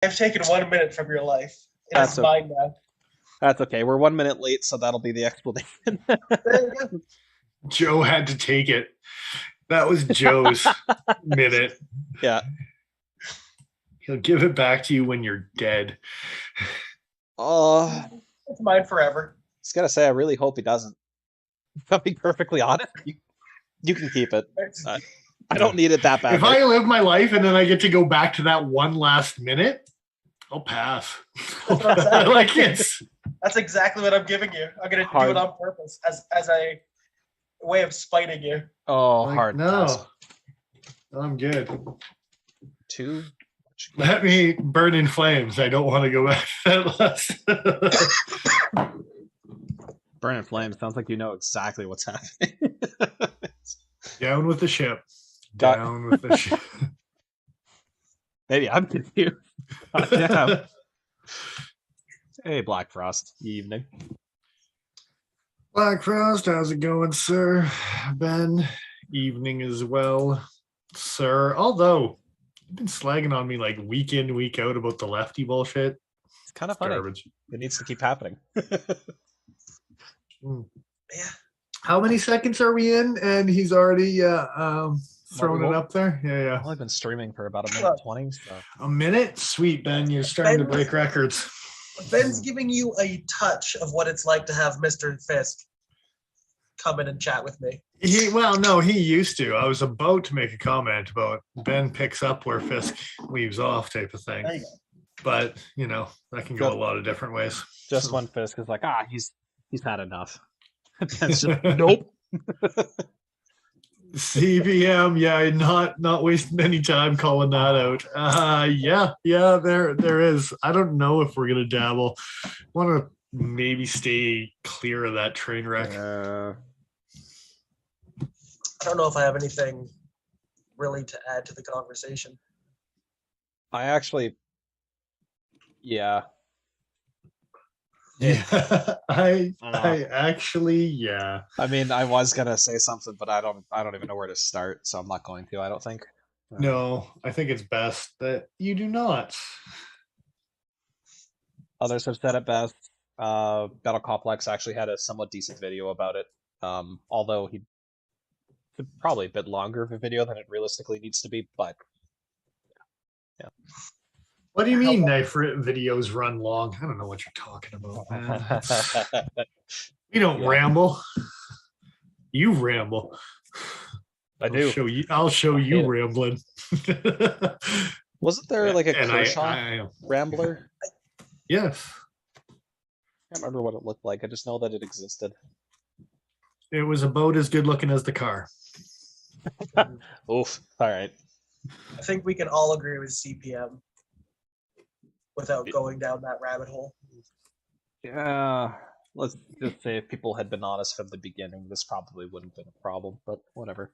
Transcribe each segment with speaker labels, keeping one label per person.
Speaker 1: I've taken 1 minute from your life. It
Speaker 2: That's
Speaker 1: is
Speaker 2: okay.
Speaker 1: mine now.
Speaker 2: That's okay. We're 1 minute late, so that'll be the explanation.
Speaker 1: There you go.
Speaker 3: Joe had to take it. That was Joe's minute.
Speaker 2: Yeah.
Speaker 3: He'll give it back to you when you're dead.
Speaker 2: Oh,
Speaker 1: It's mine forever.
Speaker 2: I was gonna say, I really hope he doesn't. If I'm being perfectly honest, you can keep it. I don't need it that
Speaker 3: If
Speaker 2: badly.
Speaker 3: I live my life and then I get to go back to that one last minute, I'll pass.
Speaker 1: That's what I'm saying.
Speaker 3: Like it's
Speaker 1: That's exactly what I'm giving you. I'm gonna do it on purpose as a way of spiting you.
Speaker 2: Oh,
Speaker 3: like,
Speaker 2: hard pass.
Speaker 3: no. I'm good.
Speaker 2: 2.
Speaker 3: Let me burn in flames. I don't want to go back to that last.
Speaker 2: Burn in flames. Sounds like you know exactly what's happening.
Speaker 3: Down with the ship.
Speaker 2: Got-
Speaker 3: Down with the ship.
Speaker 2: Maybe I'm confused. God damn. Hey, Black Frost. Evening.
Speaker 3: Black Frost, how's it going, sir? Ben, evening as well, sir. Although, you've been slagging on me like week in, week out about the lefty bullshit.
Speaker 2: It's kind of funny.
Speaker 3: Garbage.
Speaker 2: It needs to keep happening.
Speaker 1: Yeah.
Speaker 3: How many seconds are we in? And he's already throwing it up there? Yeah.
Speaker 2: I've only been streaming for about 1:20. So.
Speaker 3: A minute? Sweet, Ben. You're starting to break records.
Speaker 1: Ben's giving you a touch of what it's like to have Mr. Fisk come in and chat with me.
Speaker 3: He used to. I was about to make a comment about Ben picks up where Fisk leaves off type of thing.
Speaker 1: There you go.
Speaker 3: But, that can go a lot of different ways.
Speaker 2: Just when Fisk is like, he's had enough. Ben's just, nope.
Speaker 3: CBM, yeah, not wasting any time calling that out. There is. I don't know if we're gonna dabble. Want to maybe stay clear of that train wreck.
Speaker 1: I don't know if I have anything really to add to the conversation.
Speaker 2: I actually, yeah.
Speaker 3: I actually, yeah.
Speaker 2: I mean, I was gonna say something, but I don't even know where to start, so I'm not going to. I don't think.
Speaker 3: No, I think it's best that you do not.
Speaker 2: Others have said it best. Battle Complex actually had a somewhat decent video about it. Although he probably a bit longer of a video than it realistically needs to be, but yeah.
Speaker 3: What do you mean knife videos run long? I don't know what you're talking about, man. We don't ramble. You ramble. I'll show you rambling.
Speaker 2: Wasn't there like a Kershaw Rambler?
Speaker 3: Yes.
Speaker 2: I can't remember what it looked like. I just know that it existed.
Speaker 3: It was about as good looking as the car.
Speaker 2: Oof. All right.
Speaker 1: I think we can all agree with CPM without going down that rabbit hole.
Speaker 2: Yeah. Let's just say if people had been honest from the beginning, this probably wouldn't have been a problem, but whatever.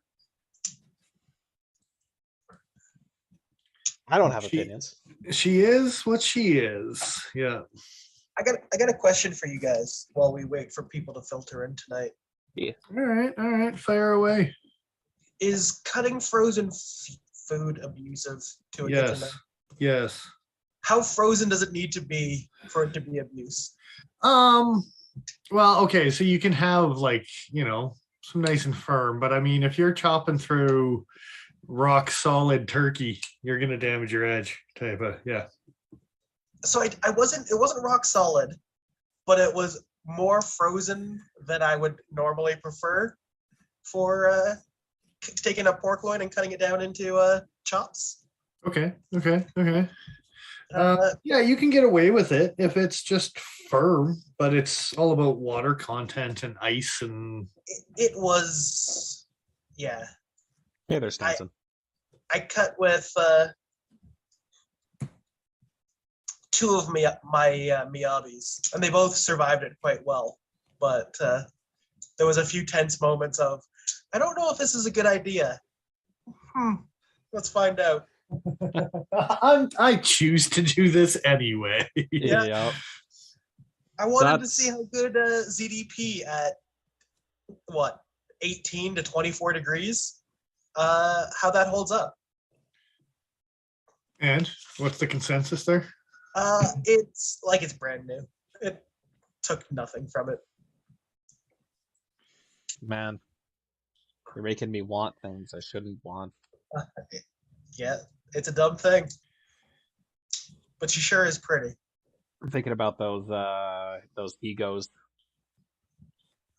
Speaker 2: I don't have opinions.
Speaker 3: She is what she is. Yeah.
Speaker 1: I got a question for you guys while we wait for people to filter in tonight.
Speaker 2: Yeah.
Speaker 3: All right. Fire away.
Speaker 1: Is cutting frozen food abusive to a gentleman?
Speaker 3: Yes.
Speaker 1: How frozen does it need to be for it to be abuse?
Speaker 3: Well, okay, so you can have some nice and firm, but I mean, if you're chopping through rock solid turkey, you're gonna damage your edge type of, yeah.
Speaker 1: So it wasn't rock solid, but it was more frozen than I would normally prefer for taking a pork loin and cutting it down into chops.
Speaker 3: Okay. Yeah, you can get away with it if it's just firm, but it's all about water content and ice and.
Speaker 1: It was, yeah.
Speaker 2: Hey there, Stanson.
Speaker 1: I cut with two of my Miyabis, and they both survived it quite well. But there was a few tense moments of, I don't know if this is a good idea. Let's find out.
Speaker 3: I choose to do this anyway.
Speaker 2: Yeah.
Speaker 1: I wanted to see how good ZDP at 18 to 24 degrees, how that holds up.
Speaker 3: And what's the consensus there?
Speaker 1: It's like it's brand new. It took nothing from it.
Speaker 2: Man, you're making me want things I shouldn't want.
Speaker 1: Yeah, it's a dumb thing, but she sure is pretty.
Speaker 2: I'm thinking about those egos.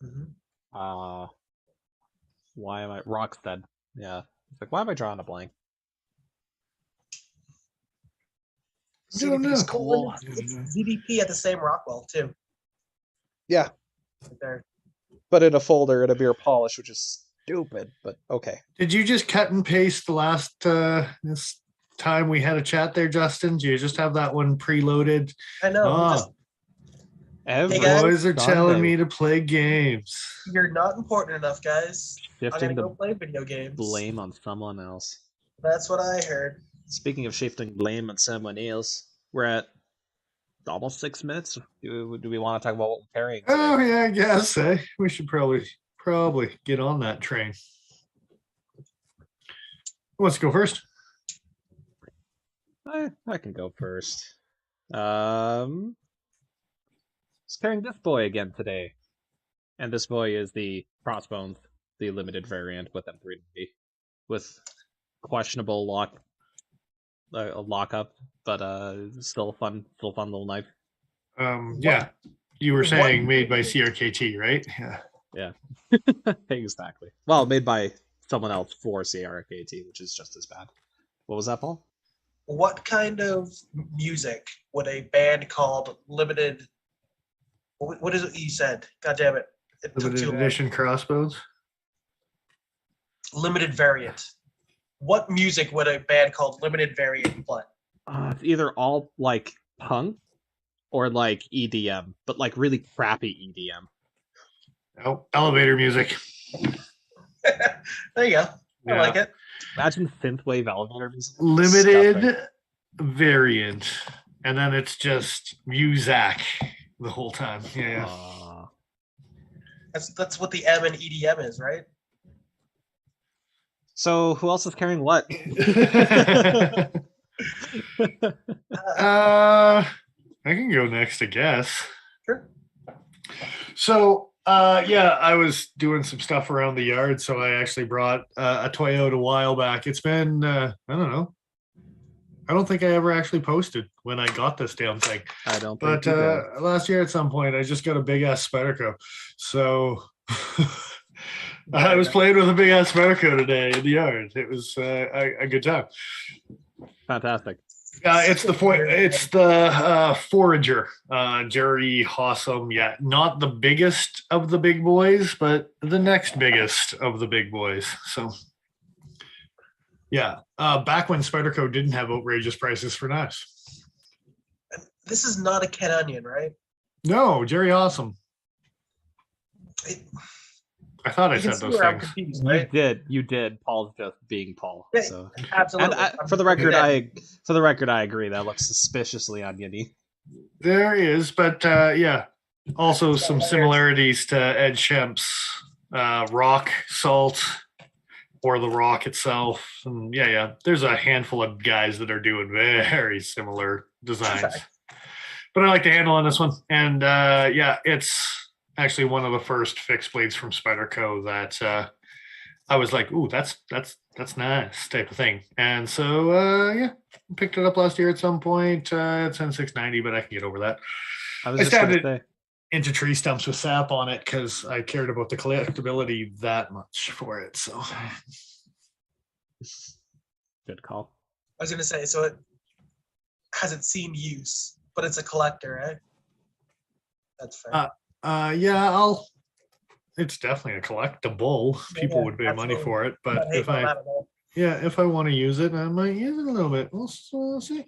Speaker 1: Mhm.
Speaker 2: Why am I Rockstead? Yeah. It's like, why am I drawing a blank?
Speaker 3: Don't know.
Speaker 2: CDP's cool.
Speaker 1: It's ZDP at the same Rockwell too.
Speaker 2: Yeah,
Speaker 1: Right there.
Speaker 2: but in a folder in a beer polish, which is stupid, but okay.
Speaker 3: Did you just cut and paste the last this time we had a chat there, Justin? Do you just have that one preloaded?
Speaker 1: I know.
Speaker 3: Ah,
Speaker 2: Every
Speaker 1: guys.
Speaker 3: boys are telling
Speaker 2: Sunday,
Speaker 3: me to play games.
Speaker 1: You're not important enough, guys. I'm
Speaker 2: shifting
Speaker 1: gonna
Speaker 2: the
Speaker 1: go play video games.
Speaker 2: blame on someone else.
Speaker 1: That's what I heard.
Speaker 2: Speaking of shifting blame on someone else, we're at almost 6 minutes. Do we want to talk about what we're carrying today?
Speaker 3: Oh yeah, I guess we should probably get on that train. Who wants to go first?
Speaker 2: I can go first. Just carrying this boy again today. And this boy is the Crossbones, the limited variant with M390. With questionable lockup, but still a fun little knife.
Speaker 3: Yeah, you were saying made by CRKT, right? Yeah.
Speaker 2: Yeah. Exactly. Well, made by someone else for CRKT, which is just as bad. What was that, Paul?
Speaker 1: What kind of music would a band called Limited? What is it you said? God damn it! It took
Speaker 3: Limited
Speaker 1: too long.
Speaker 3: edition crossbows.
Speaker 1: Limited variant. What music would a band called Limited Variant play?
Speaker 2: It's either all like punk or like EDM, but like really crappy EDM.
Speaker 3: Oh, elevator music.
Speaker 1: There you go. I
Speaker 3: Yeah.
Speaker 1: like it.
Speaker 2: Imagine synthwave elevator music.
Speaker 3: Limited
Speaker 2: Disgusting.
Speaker 3: variant, and then it's just music the whole time. Yeah.
Speaker 1: That's what the M in EDM is, right?
Speaker 2: So who else is carrying what?
Speaker 3: I can go next, I guess.
Speaker 1: Sure.
Speaker 3: So, yeah, I was doing some stuff around the yard, so I actually brought a Toyota a while back. It's been, I don't know. I don't think I ever actually posted when I got this damn thing.
Speaker 2: I don't
Speaker 3: But
Speaker 2: think you did.
Speaker 3: last year at some point, I just got a big ass Spyderco. So I was playing with a big ass Spyderco today in the yard. It was a good time.
Speaker 2: Fantastic.
Speaker 3: It's the Forager, Jerry Hossam. Yeah, not the biggest of the big boys, but the next biggest of the big boys. So, yeah, back when Spyderco didn't have outrageous prices for knives.
Speaker 1: This is not a Ken Onion, right?
Speaker 3: No, Jerry Hossam. I thought I
Speaker 1: You can
Speaker 3: said
Speaker 1: see
Speaker 3: those
Speaker 1: where I'm
Speaker 3: things.
Speaker 1: confused, right?
Speaker 2: You did. Paul's just being Paul.
Speaker 1: Yeah,
Speaker 2: So.
Speaker 1: Absolutely.
Speaker 2: And for the record, I agree. That looks suspiciously oniony.
Speaker 3: There is, but yeah, also some similarities to Ed Shemp's rock salt or the rock itself. And yeah, there's a handful of guys that are doing very similar designs. But I like the handle on this one. And yeah, it's actually one of the first fixed blades from Spyderco that I was like, ooh, that's nice type of thing. And so yeah, picked it up last year at some point. It's in 690, but I can get over that.
Speaker 2: I stabbed it
Speaker 3: into tree stumps with sap on it because I cared about the collectability that much for it. So
Speaker 2: good call.
Speaker 1: I was gonna say, so it hasn't seen use, but it's a collector, eh? That's fair.
Speaker 3: yeah, it's definitely a collectible. People would pay money for it, but if I want to use it, I might use it a little bit. We'll see.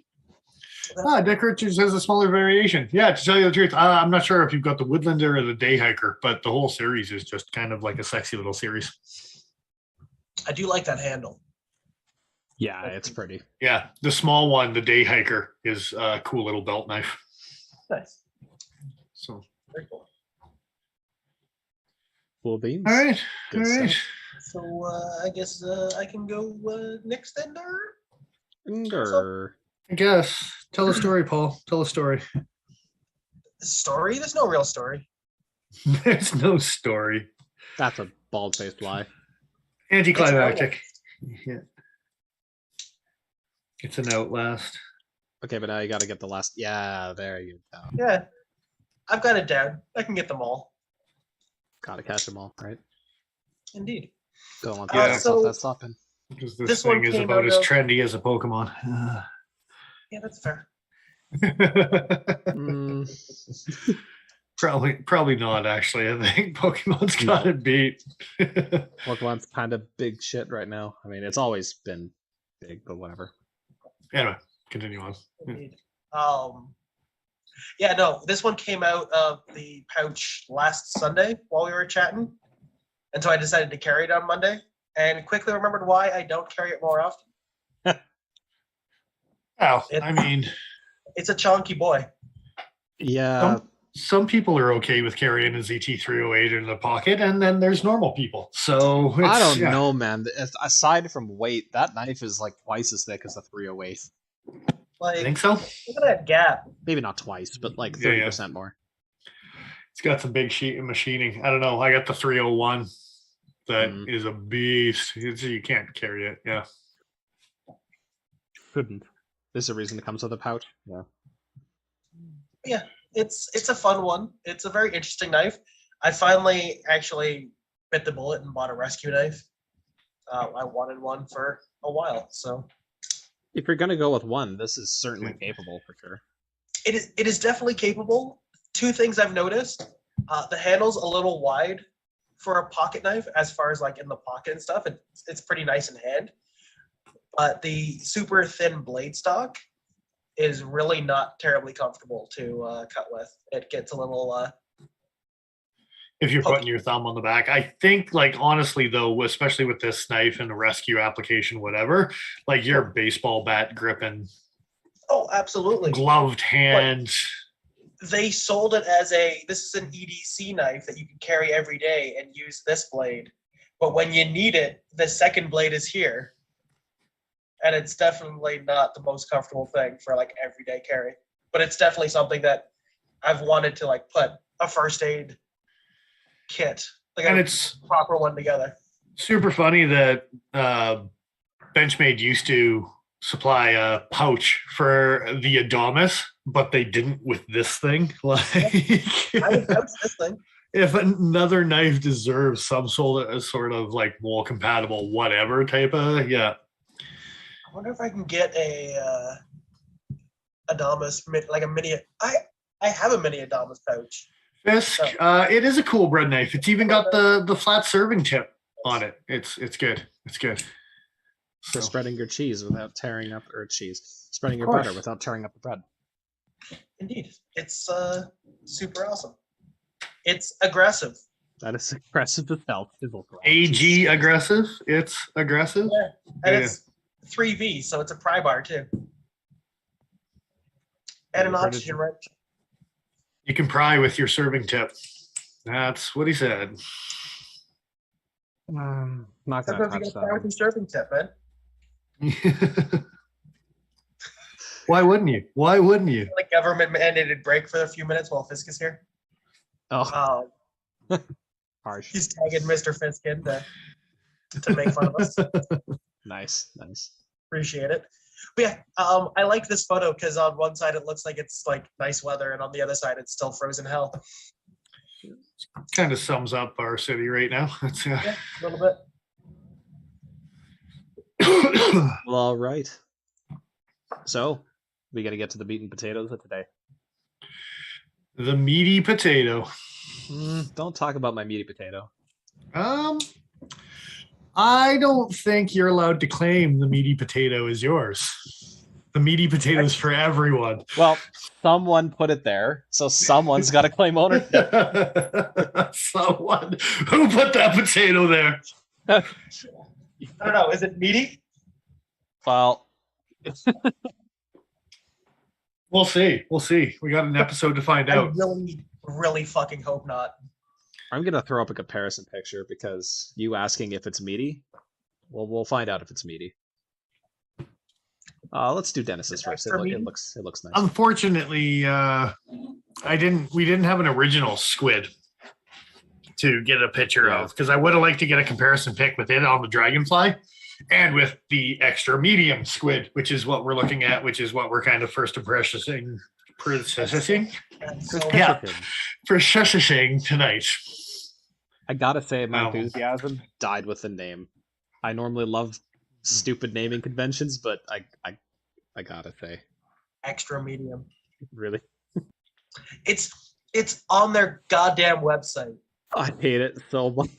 Speaker 3: Dick Richards has a smaller variation. Yeah, to tell you the truth, I'm not sure if you've got the Woodlander or the Day Hiker, but the whole series is just kind of like a sexy little series.
Speaker 1: I do like that handle.
Speaker 2: Yeah, it's pretty.
Speaker 3: Yeah, the small one, the Day Hiker, is a cool little belt knife.
Speaker 1: Nice.
Speaker 3: So
Speaker 1: very cool.
Speaker 2: Cool beans.
Speaker 3: All right.
Speaker 2: Good stuff.
Speaker 1: So I guess I can go next then, or?
Speaker 3: I guess. Tell a story, Paul. Tell a story.
Speaker 1: Story? There's no real story.
Speaker 3: There's no story.
Speaker 2: That's a bald-faced lie.
Speaker 3: Anticlimactic. Yeah. It's an Outlast.
Speaker 2: Okay, but now you got to get the last. Yeah, there you go.
Speaker 1: Yeah, I've got it down. I can get them all.
Speaker 2: Got to catch them all, right?
Speaker 1: Indeed.
Speaker 2: Don't want
Speaker 3: Yeah.
Speaker 2: to
Speaker 1: So-
Speaker 2: that's stopping.
Speaker 3: Because
Speaker 1: This
Speaker 3: this
Speaker 1: one
Speaker 3: thing is
Speaker 1: came
Speaker 3: about
Speaker 1: out
Speaker 3: as
Speaker 1: of-
Speaker 3: trendy as a Pokemon.
Speaker 1: Yeah, that's fair.
Speaker 2: Mm,
Speaker 3: Probably not, actually. I think Pokemon's got it beat.
Speaker 2: Pokemon's kind of big shit right now. I mean, it's always been big, but whatever.
Speaker 3: Anyway, continue on.
Speaker 1: Indeed. Yeah, no, this one came out of the pouch last Sunday while we were chatting. And so I decided to carry it on Monday and quickly remembered why I don't carry it more often.
Speaker 3: Well, I mean,
Speaker 1: It's a chonky boy.
Speaker 2: Yeah,
Speaker 3: some people are okay with carrying a ZT308 in the pocket, and then there's normal people. So
Speaker 2: I
Speaker 3: it's-
Speaker 2: don't
Speaker 3: yeah.
Speaker 2: know, man. Aside from weight, that knife is like twice as thick as the 308.
Speaker 3: I
Speaker 1: Like,
Speaker 3: think so.
Speaker 1: look at that gap.
Speaker 2: Maybe not twice, but like
Speaker 3: Yeah,
Speaker 2: 30% more.
Speaker 3: It's got some big sheet and machining. I don't know. I got the 301. That is a beast. You can't carry it. Yeah.
Speaker 2: Couldn't. There's a reason it comes with a pouch. Yeah.
Speaker 1: Yeah, it's a fun one. It's a very interesting knife. I finally actually bit the bullet and bought a rescue knife. I wanted one for a while, so
Speaker 2: If you're gonna go with one, this is certainly capable for sure.
Speaker 1: it is definitely capable. Two things I've noticed: the handle's a little wide for a pocket knife, as far as like in the pocket and stuff. It's pretty nice in hand, but the super thin blade stock is really not terribly comfortable to cut with. It gets a little
Speaker 3: If you're
Speaker 1: Pokey.
Speaker 3: putting your thumb on the back, I think, like, honestly, though, especially with this knife and the rescue application, whatever, like your baseball bat gripping,
Speaker 1: oh, absolutely.
Speaker 3: gloved hand.
Speaker 1: They sold it as this is an EDC knife that you can carry every day and use this blade. But when you need it, the second blade is here. And it's definitely not the most comfortable thing for like everyday carry. But it's definitely something that I've wanted to like put a first aid kit, like
Speaker 3: And
Speaker 1: a
Speaker 3: it's
Speaker 1: proper one together.
Speaker 3: super funny that Benchmade used to supply a pouch for the Adonis, but they didn't with this thing. Like,
Speaker 1: I would pouch this thing.
Speaker 3: if another knife deserves some sort of like more compatible whatever type of, yeah.
Speaker 1: I wonder if I can get a Adamas, like a mini. I have a mini Adamas pouch.
Speaker 3: Fisk, it is a cool bread knife. It's even got the flat serving tip on it. It's good. It's good.
Speaker 2: For
Speaker 3: So,
Speaker 2: spreading your cheese without tearing up, or spreading your
Speaker 3: course.
Speaker 2: butter without tearing up the bread.
Speaker 1: Indeed, it's super awesome. It's aggressive.
Speaker 2: That is aggressive as hell. Sizzle grind.
Speaker 3: AG aggressive. It's aggressive.
Speaker 1: Yeah, and
Speaker 3: Yeah.
Speaker 1: it's 3V, so it's a pry bar too, and an
Speaker 2: You've heard it.
Speaker 1: oxygen wrench.
Speaker 3: You can pry with your serving tip. That's what he said.
Speaker 2: Not gonna
Speaker 1: Sometimes you
Speaker 2: touch
Speaker 1: get
Speaker 2: that.
Speaker 1: pry with your serving tip, man.
Speaker 3: Why wouldn't you? Why wouldn't you?
Speaker 1: Like government mandated break for a few minutes while Fisk is here.
Speaker 2: Oh, harsh.
Speaker 1: He's tagging Mr. Fisk in to make fun of us.
Speaker 2: Nice.
Speaker 1: Appreciate it. But yeah, I like this photo because on one side it looks like it's like nice weather, and on the other side it's still frozen hell.
Speaker 3: Kind of sums up our city right now. That's,
Speaker 1: Yeah, a little bit.
Speaker 2: Well, all right. So we got to get to the meat and potatoes of today.
Speaker 3: the meaty potato.
Speaker 2: Don't talk about my meaty potato.
Speaker 3: I don't think you're allowed to claim the meaty potato is yours. The meaty potato is for everyone.
Speaker 2: Well, someone put it there, so someone's got to claim ownership.
Speaker 3: Someone who put that potato there.
Speaker 1: I don't know. Is it meaty?
Speaker 2: Well,
Speaker 3: We'll see. We'll see. We got an episode to find
Speaker 1: I
Speaker 3: out.
Speaker 1: really, really fucking hope not.
Speaker 2: I'm gonna throw up a comparison picture because you asking if it's meaty. Well, we'll find out if it's meaty. Let's do Dennis's first.
Speaker 1: Extra
Speaker 2: It
Speaker 1: medium?
Speaker 2: looks nice.
Speaker 3: Unfortunately, we didn't have an original squid to get a picture
Speaker 2: Yeah.
Speaker 3: of, because I would have liked to get a comparison pic with it on the Dragonfly and with the extra medium squid, which is what we're looking at, which is what we're kind of first processing.
Speaker 1: That's so
Speaker 3: Yeah.
Speaker 2: Precision.
Speaker 3: Processing tonight.
Speaker 2: I gotta say, my
Speaker 3: Oh.
Speaker 2: enthusiasm died with the name. I normally love stupid naming conventions, but I gotta say,
Speaker 1: extra medium.
Speaker 2: really,
Speaker 1: It's on their goddamn website.
Speaker 2: I hate it so much.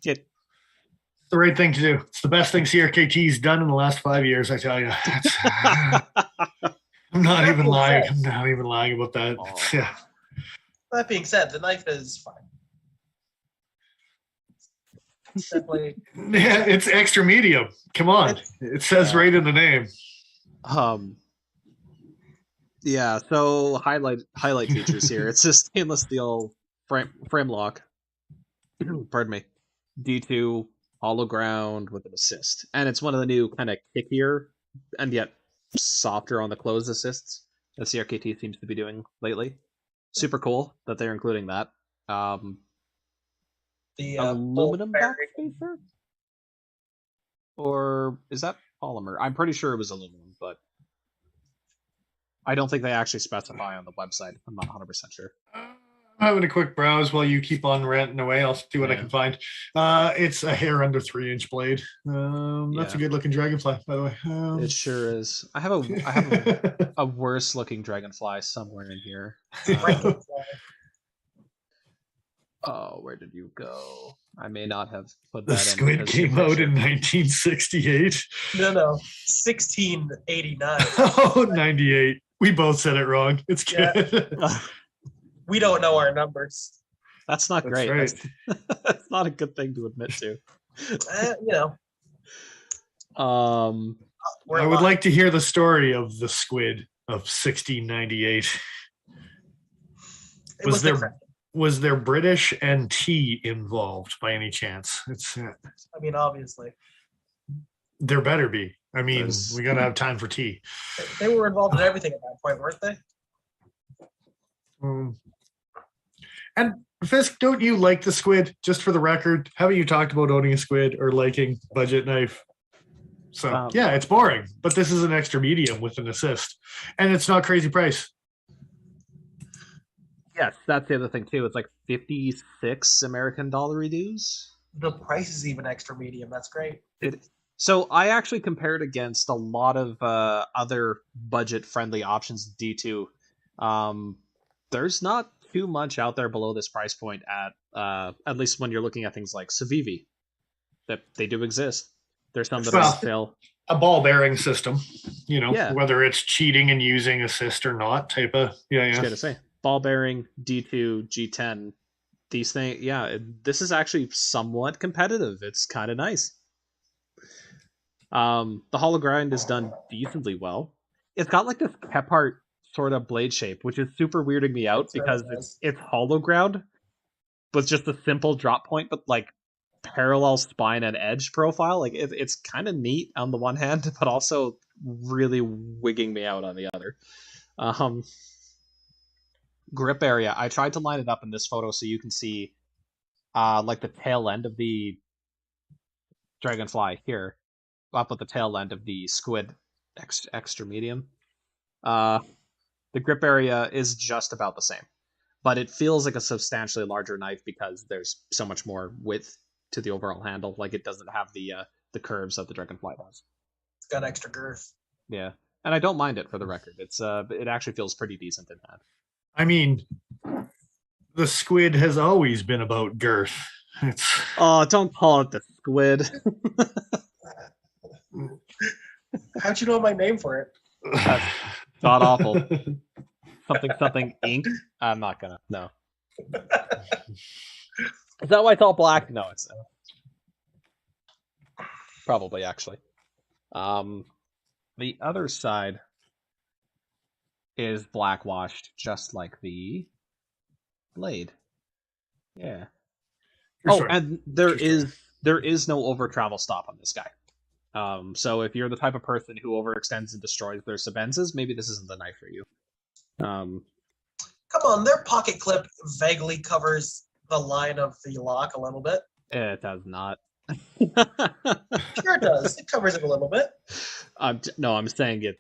Speaker 2: It-
Speaker 3: The right thing to do. It's the best thing CRKT's done in the last 5 years, I tell you. I'm not even lying. I'm not even lying about that.
Speaker 2: Oh.
Speaker 3: Yeah.
Speaker 1: That being said, the knife is fine. Definitely.
Speaker 3: Yeah, it's extra medium. Come on. It says right in the name.
Speaker 2: Yeah. So highlight features here. It's a stainless steel frame lock. Pardon me. D2 hollow ground with an assist, and it's one of the new kind of kickier and yet softer on the close assists that CRKT seems to be doing lately. Super cool that they're including that.
Speaker 1: The
Speaker 2: Aluminum
Speaker 1: bolt
Speaker 2: backspacer? Or is that polymer? I'm pretty sure it was aluminum, but I don't think they actually specify on the website. I'm not 100% sure.
Speaker 3: I'm having a quick browse while you keep on ranting away. I'll see what I
Speaker 2: Yeah.
Speaker 3: can find. It's a hair under 3-inch blade. That's a
Speaker 2: Yeah.
Speaker 3: good looking dragonfly, by the way.
Speaker 2: It sure is. I have a worse looking dragonfly somewhere in here. Oh, where did you go? I may not have put that
Speaker 3: The
Speaker 2: in.
Speaker 3: squid
Speaker 2: because your
Speaker 3: came out
Speaker 2: picture-
Speaker 3: in 1968.
Speaker 1: No, 1689.
Speaker 3: Oh, 98. We both said it wrong. It's
Speaker 1: Yeah.
Speaker 3: good.
Speaker 1: We don't know our numbers.
Speaker 2: That's not
Speaker 3: That's
Speaker 2: great.
Speaker 3: right.
Speaker 2: That's not a good thing to admit to.
Speaker 1: We're
Speaker 3: I would
Speaker 1: lying.
Speaker 3: like to hear the story of the squid of 1698.
Speaker 1: It was different.
Speaker 3: Was there British and tea involved by any chance? It's
Speaker 1: I mean, obviously,
Speaker 3: there better be. I mean,
Speaker 2: There's-
Speaker 3: we gotta have time for tea.
Speaker 1: they were involved in everything at that point, weren't they?
Speaker 3: And Fisk, don't you like the squid? Just for the record, haven't you talked about owning a squid or liking budget knife? So yeah, it's boring, but this is an extra medium with an assist, and it's not crazy price.
Speaker 2: Yes, that's the other thing too. It's like 56 American dollar dues.
Speaker 1: The price is even extra medium. That's great.
Speaker 2: So I actually compared against a lot of other budget-friendly options in D2. There's not too much out there below this price point at least when you're looking at things like Civivi. That they do exist. There's some that are on sale.
Speaker 3: A ball bearing system,
Speaker 2: Yeah.
Speaker 3: whether it's cheating and using assist or not, type of
Speaker 2: I was gonna say ball bearing D2 G10. These things, this is actually somewhat competitive. It's kind of nice. The hollow grind is done decently well. It's got like this Kephart sort of blade shape, which is super weirding me out because it's hollow ground with just a simple drop point, but like parallel spine and edge profile. Like it's kind of neat on the one hand, but also really wigging me out on the other. Grip area. I tried to line it up in this photo so you can see like the tail end of the dragonfly here, up at the tail end of the squid extra medium. The grip area is just about the same, but it feels like a substantially larger knife because there's so much more width to the overall handle. Like it doesn't have the curves that the dragonfly does.
Speaker 1: It's got extra girth.
Speaker 2: Yeah, and I don't mind it for the record. It actually feels pretty decent in that.
Speaker 3: I mean, the squid has always been about girth. It's
Speaker 2: don't call it the squid.
Speaker 1: How'd you know my name for it?
Speaker 2: That's god awful. Something ink. I'm not gonna. No. Is that why it's all black? No, it's probably actually. The other side is black washed, just like the blade. Yeah.
Speaker 3: True story.
Speaker 2: And there is no over travel stop on this guy. So if you're the type of person who overextends and destroys their Sabenzas, maybe this isn't the knife for you.
Speaker 1: Come on, their pocket clip vaguely covers the line of the lock a little bit.
Speaker 2: It does not.
Speaker 1: Sure it does. It covers it a little bit.
Speaker 2: No, I'm saying it.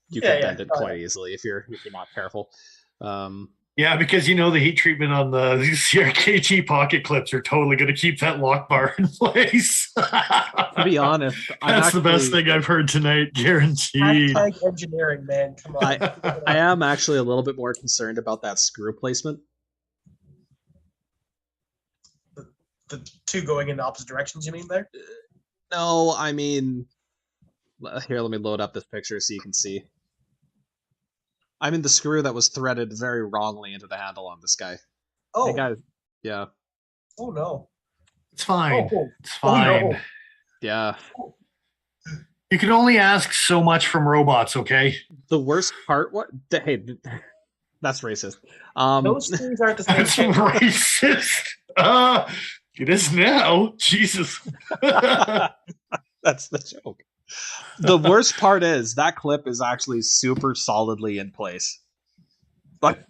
Speaker 2: You
Speaker 1: Yeah,
Speaker 2: can
Speaker 1: yeah.
Speaker 2: bend it quite easily if you're not careful.
Speaker 3: Yeah, because the heat treatment on the CRKT pocket clips are totally going to keep that lock bar in place.
Speaker 2: To be honest,
Speaker 3: that's the best thing I've heard tonight, guaranteed.
Speaker 1: Hashtag engineering, man. Come on.
Speaker 2: I am actually a little bit more concerned about that screw placement.
Speaker 1: The two going in opposite directions, you mean there?
Speaker 2: No, I mean, here, let me load up this picture so you can see. I mean the screw that was threaded very wrongly into the handle on this guy.
Speaker 1: Oh.
Speaker 2: Hey guys, yeah.
Speaker 1: Oh no.
Speaker 3: It's fine.
Speaker 1: Oh.
Speaker 3: It's fine.
Speaker 1: Oh, no.
Speaker 2: Yeah.
Speaker 3: You can only ask so much from robots, okay?
Speaker 2: The worst part, hey, that's racist.
Speaker 1: Those screws aren't the same.
Speaker 3: That's racist. It is now. Jesus.
Speaker 2: That's the joke. The worst part is that clip is actually super solidly in place. But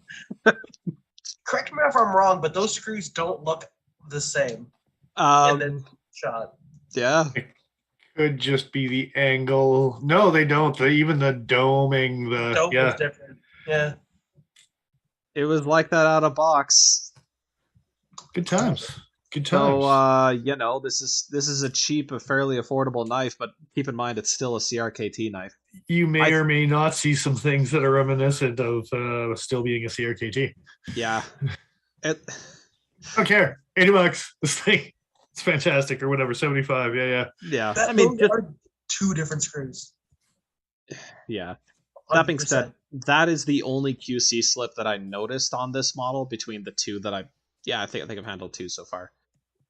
Speaker 1: correct me if I'm wrong, but those screws don't look the same in this shot.
Speaker 2: Yeah.
Speaker 3: It could just be the angle. No, they don't. Even the doming,
Speaker 1: Dome is different. Yeah.
Speaker 2: It was like that out of box.
Speaker 3: Good times. Good times.
Speaker 2: So this is a cheap, a fairly affordable knife, but keep in mind it's still a CRKT knife.
Speaker 3: You may or may not see some things that are reminiscent of still being a CRKT.
Speaker 2: Yeah.
Speaker 3: I don't care. $80. This thing, it's fantastic, or whatever. 75. Yeah.
Speaker 2: Yeah.
Speaker 1: Those are two different screws.
Speaker 2: Yeah.
Speaker 1: 100%.
Speaker 2: That being said, that is the only QC slip that I noticed on this model between the two that I think I've handled two so far.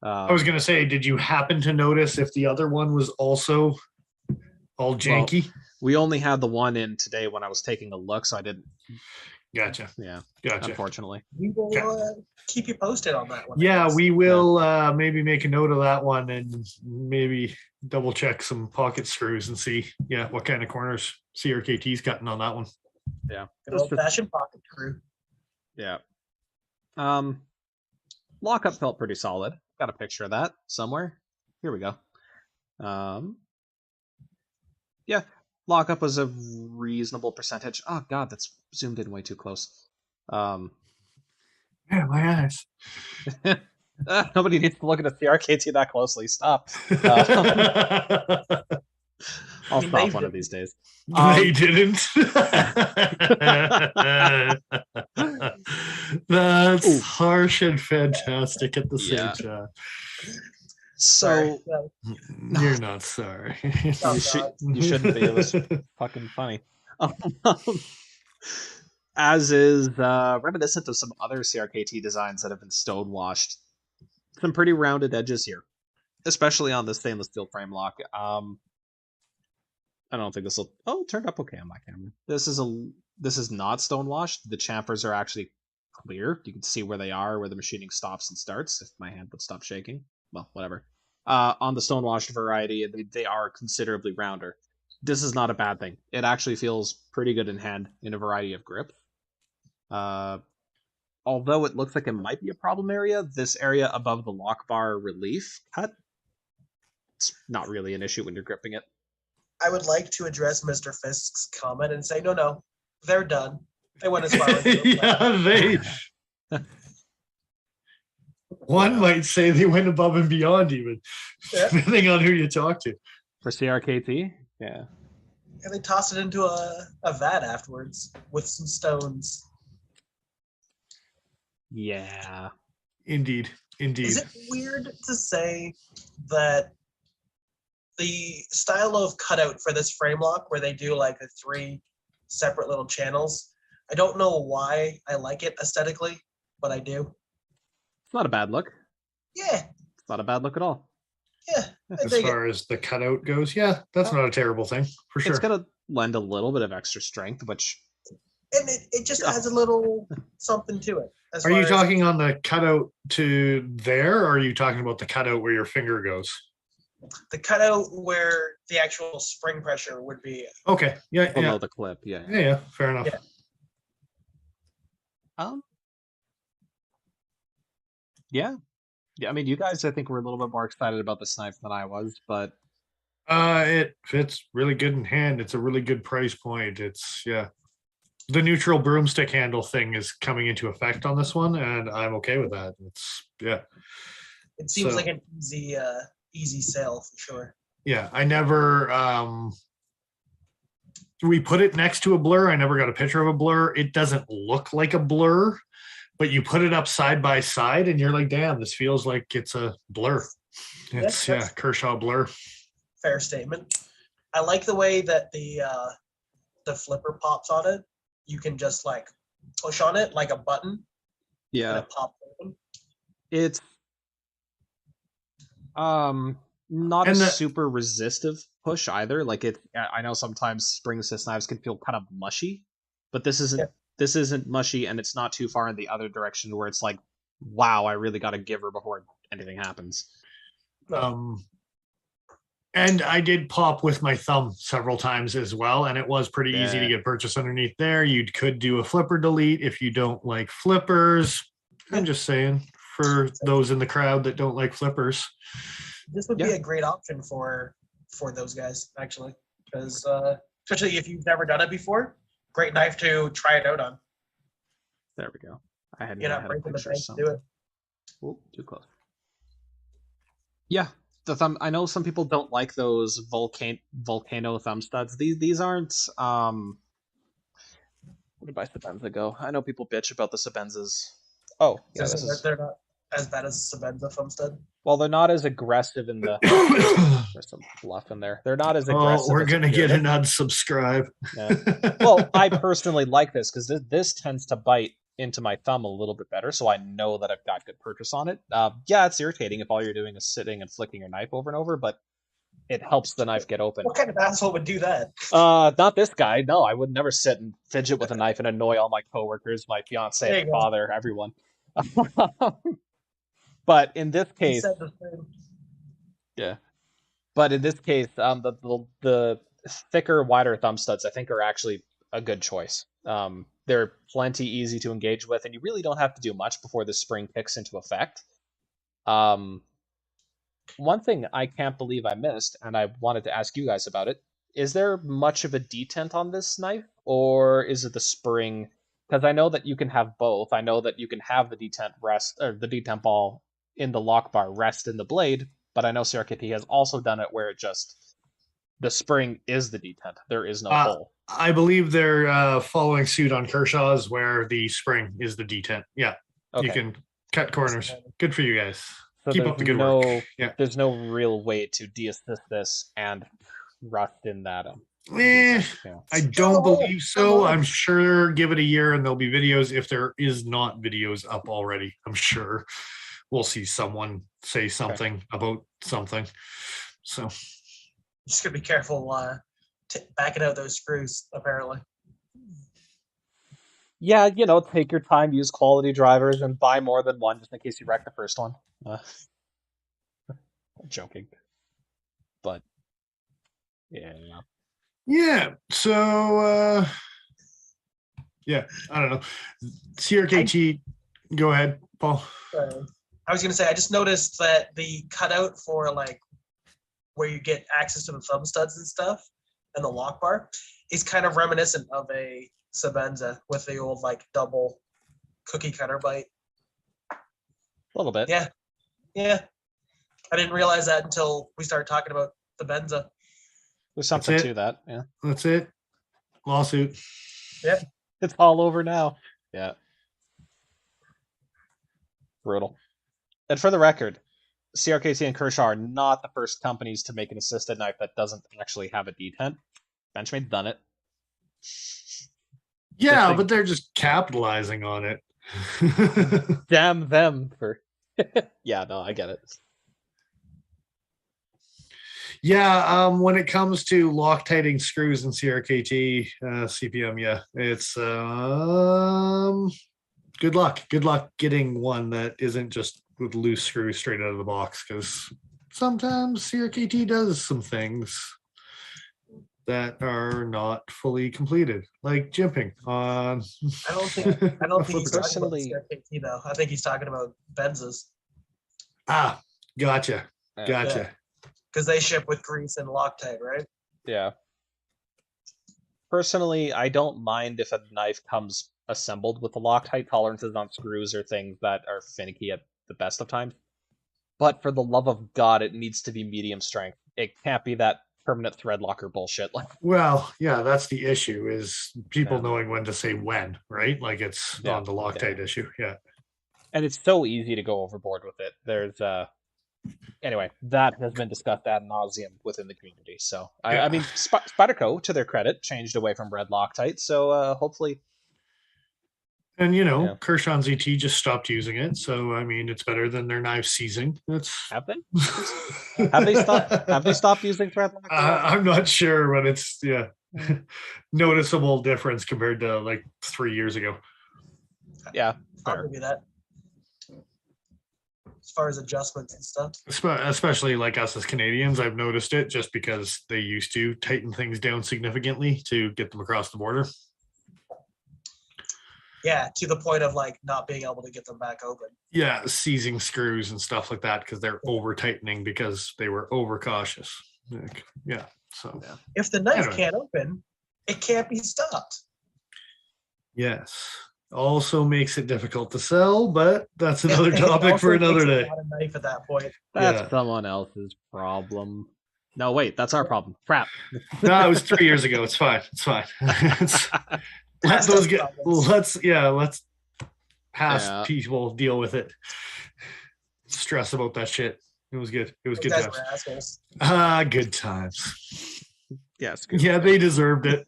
Speaker 3: I was going to say, did you happen to notice if the other one was also all janky?
Speaker 2: Well, we only had the one in today when I was taking a look, so I didn't.
Speaker 3: Gotcha.
Speaker 2: Yeah.
Speaker 3: Gotcha.
Speaker 2: Unfortunately.
Speaker 1: We will keep you posted on that one.
Speaker 3: Yeah, we will maybe make a note of that one and maybe double check some pocket screws and see, what kind of corners CRKT's cutting on that one.
Speaker 2: Yeah.
Speaker 1: Good old-fashioned pocket screw.
Speaker 2: Yeah. Lockup felt pretty solid. Got a picture of that somewhere. Here we go. Yeah, lockup was a reasonable percentage. Oh god, that's zoomed in way too close.
Speaker 3: Yeah, my eyes.
Speaker 2: Nobody needs to look at a CRKT that closely. Stop. I'll stop one of these days.
Speaker 3: They didn't. That's harsh and fantastic at the same time.
Speaker 2: So
Speaker 3: you're not sorry.
Speaker 2: You shouldn't be. It was fucking funny. As is reminiscent of some other CRKT designs that have been stonewashed. Some pretty rounded edges here, especially on the stainless steel frame lock. I don't think this will. Oh, it turned up okay on my camera. This is not stonewashed. The chamfers are actually clear. You can see where they are, where the machining stops and starts. If my hand would stop shaking, well, whatever. On the stonewashed variety, they are considerably rounder. This is not a bad thing. It actually feels pretty good in hand in a variety of grips. Although it looks like it might be a problem area, this area above the lock bar relief cut, it's not really an issue when you're gripping it.
Speaker 1: I would like to address Mr. Fisk's comment and say, no, they're done. They went as far as
Speaker 3: One might say they went above and beyond, even depending on who you talk to.
Speaker 2: For CRKT, yeah.
Speaker 1: And they tossed it into a vat afterwards with some stones.
Speaker 2: Yeah.
Speaker 3: Indeed.
Speaker 1: Is it weird to say that the style of cutout for this frame lock, where they do like the 3 separate little channels, I don't know why I like it aesthetically, but I do.
Speaker 2: It's not a bad look.
Speaker 1: Yeah.
Speaker 2: It's not a bad look at all.
Speaker 1: Yeah.
Speaker 3: As far as the cutout goes, that's not a terrible thing, for sure.
Speaker 2: It's going to lend a little bit of extra strength, which...
Speaker 1: And it just adds a little something to it.
Speaker 3: Are you talking on the cutout to there, or are you talking about the cutout where your finger goes?
Speaker 1: The cutout where the actual spring pressure would be.
Speaker 3: Okay. Yeah.
Speaker 2: Below
Speaker 3: Yeah.
Speaker 2: the clip, yeah.
Speaker 3: Yeah. Fair enough.
Speaker 1: Yeah.
Speaker 2: Yeah. Yeah, I mean, you guys, I think, were a little bit more excited about this knife than I was, but
Speaker 3: It fits really good in hand. It's a really good price point. It's the neutral broomstick handle thing is coming into effect on this one, and I'm okay with that. It's
Speaker 1: It seems
Speaker 3: So-
Speaker 1: like an easy sale for sure.
Speaker 3: Yeah, I never we put it next to a blur. I never got a picture of a blur. It doesn't look like a blur, but you put it up side by side and you're like, damn, this feels like it's a blur. It's
Speaker 1: that's-
Speaker 3: Kershaw blur.
Speaker 1: Fair statement. I like the way that the flipper pops on it. You can just like push on it like a button and
Speaker 2: yeah,
Speaker 1: it pops open.
Speaker 2: it's not
Speaker 3: And
Speaker 2: a
Speaker 3: the-
Speaker 2: super resistive push either. Like I know sometimes spring assist knives can feel kind of mushy, but this isn't.
Speaker 1: Yeah.
Speaker 2: This isn't mushy, and it's not too far in the other direction where it's like, wow, I really got to give her before anything happens.
Speaker 3: And I did pop with my thumb several times as well, and it was pretty easy to
Speaker 2: Yeah.
Speaker 3: get purchase underneath there. You could do a flipper delete if you don't like flippers. I'm just saying for those in the crowd that don't like flippers.
Speaker 1: This would be
Speaker 2: Yeah.
Speaker 1: a great option for those guys actually, because especially if you've never done it before, great knife to try it out on.
Speaker 2: There we go. I had
Speaker 1: You're
Speaker 2: I
Speaker 1: not
Speaker 2: had a
Speaker 1: breaking the
Speaker 2: picture
Speaker 1: bank to do
Speaker 2: somewhere.
Speaker 1: it.
Speaker 2: Oh, too close. Yeah, the thumb. I know some people don't like those volcano thumb studs. These aren't. Where did my Sabenza go? I know people bitch about the Sabenzas. Oh, yeah,
Speaker 1: So
Speaker 2: this is.
Speaker 1: they're not as bad as Sabenza thumb stud.
Speaker 2: Well, they're not as aggressive in the. There's some bluff in there. They're not as aggressive.
Speaker 3: Oh, we're
Speaker 2: as
Speaker 3: gonna get
Speaker 2: Akira.
Speaker 3: an unsubscribe.
Speaker 2: Yeah. Well, I personally like this because this tends to bite into my thumb a little bit better, so I know that I've got good purchase on it. Yeah, it's irritating if all you're doing is sitting and flicking your knife over and over, but it helps the knife get open.
Speaker 1: What kind of asshole would do that?
Speaker 2: Not this guy. No, I would never sit and fidget with a knife and annoy all my coworkers, my fiance,
Speaker 1: There you
Speaker 2: my
Speaker 1: go.
Speaker 2: father, everyone. But in this
Speaker 1: He
Speaker 2: case,
Speaker 1: said the same.
Speaker 2: yeah. But in this case, the thicker, wider thumb studs I think are actually a good choice. They're plenty easy to engage with, and you really don't have to do much before the spring kicks into effect. One thing I can't believe I missed, and I wanted to ask you guys about it, is there much of a detent on this knife, or is it the spring? Because I know that you can have both. I know that you can have the detent rest, or the detent ball in the lock bar rest in the blade, but I know CRKT has also done it where it just the spring is the detent. There is no hole.
Speaker 3: I believe they're following suit on Kershaw's where the spring is the detent. Yeah,
Speaker 2: Okay.
Speaker 3: you can cut corners. Good for you guys.
Speaker 2: So
Speaker 3: Keep
Speaker 2: there's
Speaker 3: up the good
Speaker 2: no,
Speaker 3: work. Yeah.
Speaker 2: There's no real way to de-assist this and rust in that.
Speaker 3: Eh,
Speaker 2: Yeah.
Speaker 3: I don't believe so. I'm sure give it a year and there'll be videos. If there is not videos up already, I'm sure we'll see someone say something about something. So
Speaker 1: Just gotta be careful backing out those screws, apparently.
Speaker 2: Yeah, take your time, use quality drivers, and buy more than one just in case you wreck the first one. I'm joking. But, yeah.
Speaker 3: yeah. So yeah, I don't know. CRKT, go ahead, Paul.
Speaker 1: I was gonna say I just noticed that the cutout for like where you get access to the thumb studs and stuff and the lock bar is kind of reminiscent of a Sabenza with the old like double cookie cutter bite.
Speaker 2: A little bit.
Speaker 1: Yeah. I didn't realize that until we started talking about the Benza.
Speaker 2: There's something
Speaker 3: That's it.
Speaker 2: to that, yeah.
Speaker 3: That's it. Lawsuit.
Speaker 1: Yeah.
Speaker 2: It's all over now. Yeah. Brutal. And for the record, CRKT and Kershaw are not the first companies to make an assisted knife that doesn't actually have a detent. Benchmade's done it.
Speaker 3: Yeah,
Speaker 2: thing.
Speaker 3: but they're just capitalizing on it.
Speaker 2: Damn them for. Yeah, no, I get it.
Speaker 3: Yeah, when it comes to Loctiting screws and CRKT CPM, yeah, it's good luck. Good luck getting one that isn't just with loose screws straight out of the box, because sometimes CRKT does some things that are not fully completed, like jimping on.
Speaker 1: I don't think he's talking about
Speaker 2: Personally-
Speaker 1: CRKT though. I think he's talking about Benzes
Speaker 3: Ah, gotcha.
Speaker 2: Yeah.
Speaker 3: Gotcha.
Speaker 1: because they ship with grease and Loctite, right?
Speaker 2: Yeah. Personally, I don't mind if a knife comes assembled with the Loctite tolerances on screws or things that are finicky at the best of times. But for the love of God, it needs to be medium strength. It can't be that permanent thread locker bullshit. Like,
Speaker 3: Well, yeah, that's the issue is people
Speaker 2: Yeah.
Speaker 3: knowing when to say when, right? Like it's
Speaker 2: Yeah,
Speaker 3: on the Loctite issue. Yeah.
Speaker 2: and it's so easy to go overboard with it. There's anyway, that has been discussed ad nauseum within the community. So
Speaker 3: Yeah.
Speaker 2: I mean, Spyderco, to their credit, changed away from red Loctite. So hopefully,
Speaker 3: And you know,
Speaker 2: Yeah.
Speaker 3: Kershaw ZT just stopped using it. So I mean it's better than their knife seizing. That's
Speaker 2: have they have they stopped using thread locker?
Speaker 3: I'm not sure, but it's noticeable difference compared to like 3 years ago.
Speaker 2: Yeah,
Speaker 1: I'll
Speaker 2: fair.
Speaker 1: give you that. As far as adjustments and stuff.
Speaker 3: Especially like us as Canadians, I've noticed it just because they used to tighten things down significantly to get them across the border.
Speaker 1: Yeah, to the point of like not being able to get them back open.
Speaker 3: Yeah, seizing screws and stuff like that because they're over tightening because they were over cautious. Like, yeah, so
Speaker 1: If the knife
Speaker 3: Anyway.
Speaker 1: can't open, it can't be stopped.
Speaker 3: yes, also makes it difficult to sell, but that's another
Speaker 1: It
Speaker 3: topic
Speaker 1: also
Speaker 3: for another
Speaker 1: makes it
Speaker 3: day.
Speaker 1: not a knife at that point.
Speaker 2: That's
Speaker 3: Yeah.
Speaker 2: someone else's problem. No, wait, that's our problem. Crap.
Speaker 3: No, it was 3 years ago. It's fine. It's fine. Let
Speaker 1: Past
Speaker 3: those
Speaker 1: us
Speaker 3: get.
Speaker 1: problems.
Speaker 3: Let's past
Speaker 2: Yeah.
Speaker 3: people deal with it. Stress about that shit. It was good. It was
Speaker 1: Those
Speaker 3: good
Speaker 1: guys
Speaker 3: times.
Speaker 1: were assholes.
Speaker 3: Good times.
Speaker 2: Yes.
Speaker 3: Yeah, they deserved it.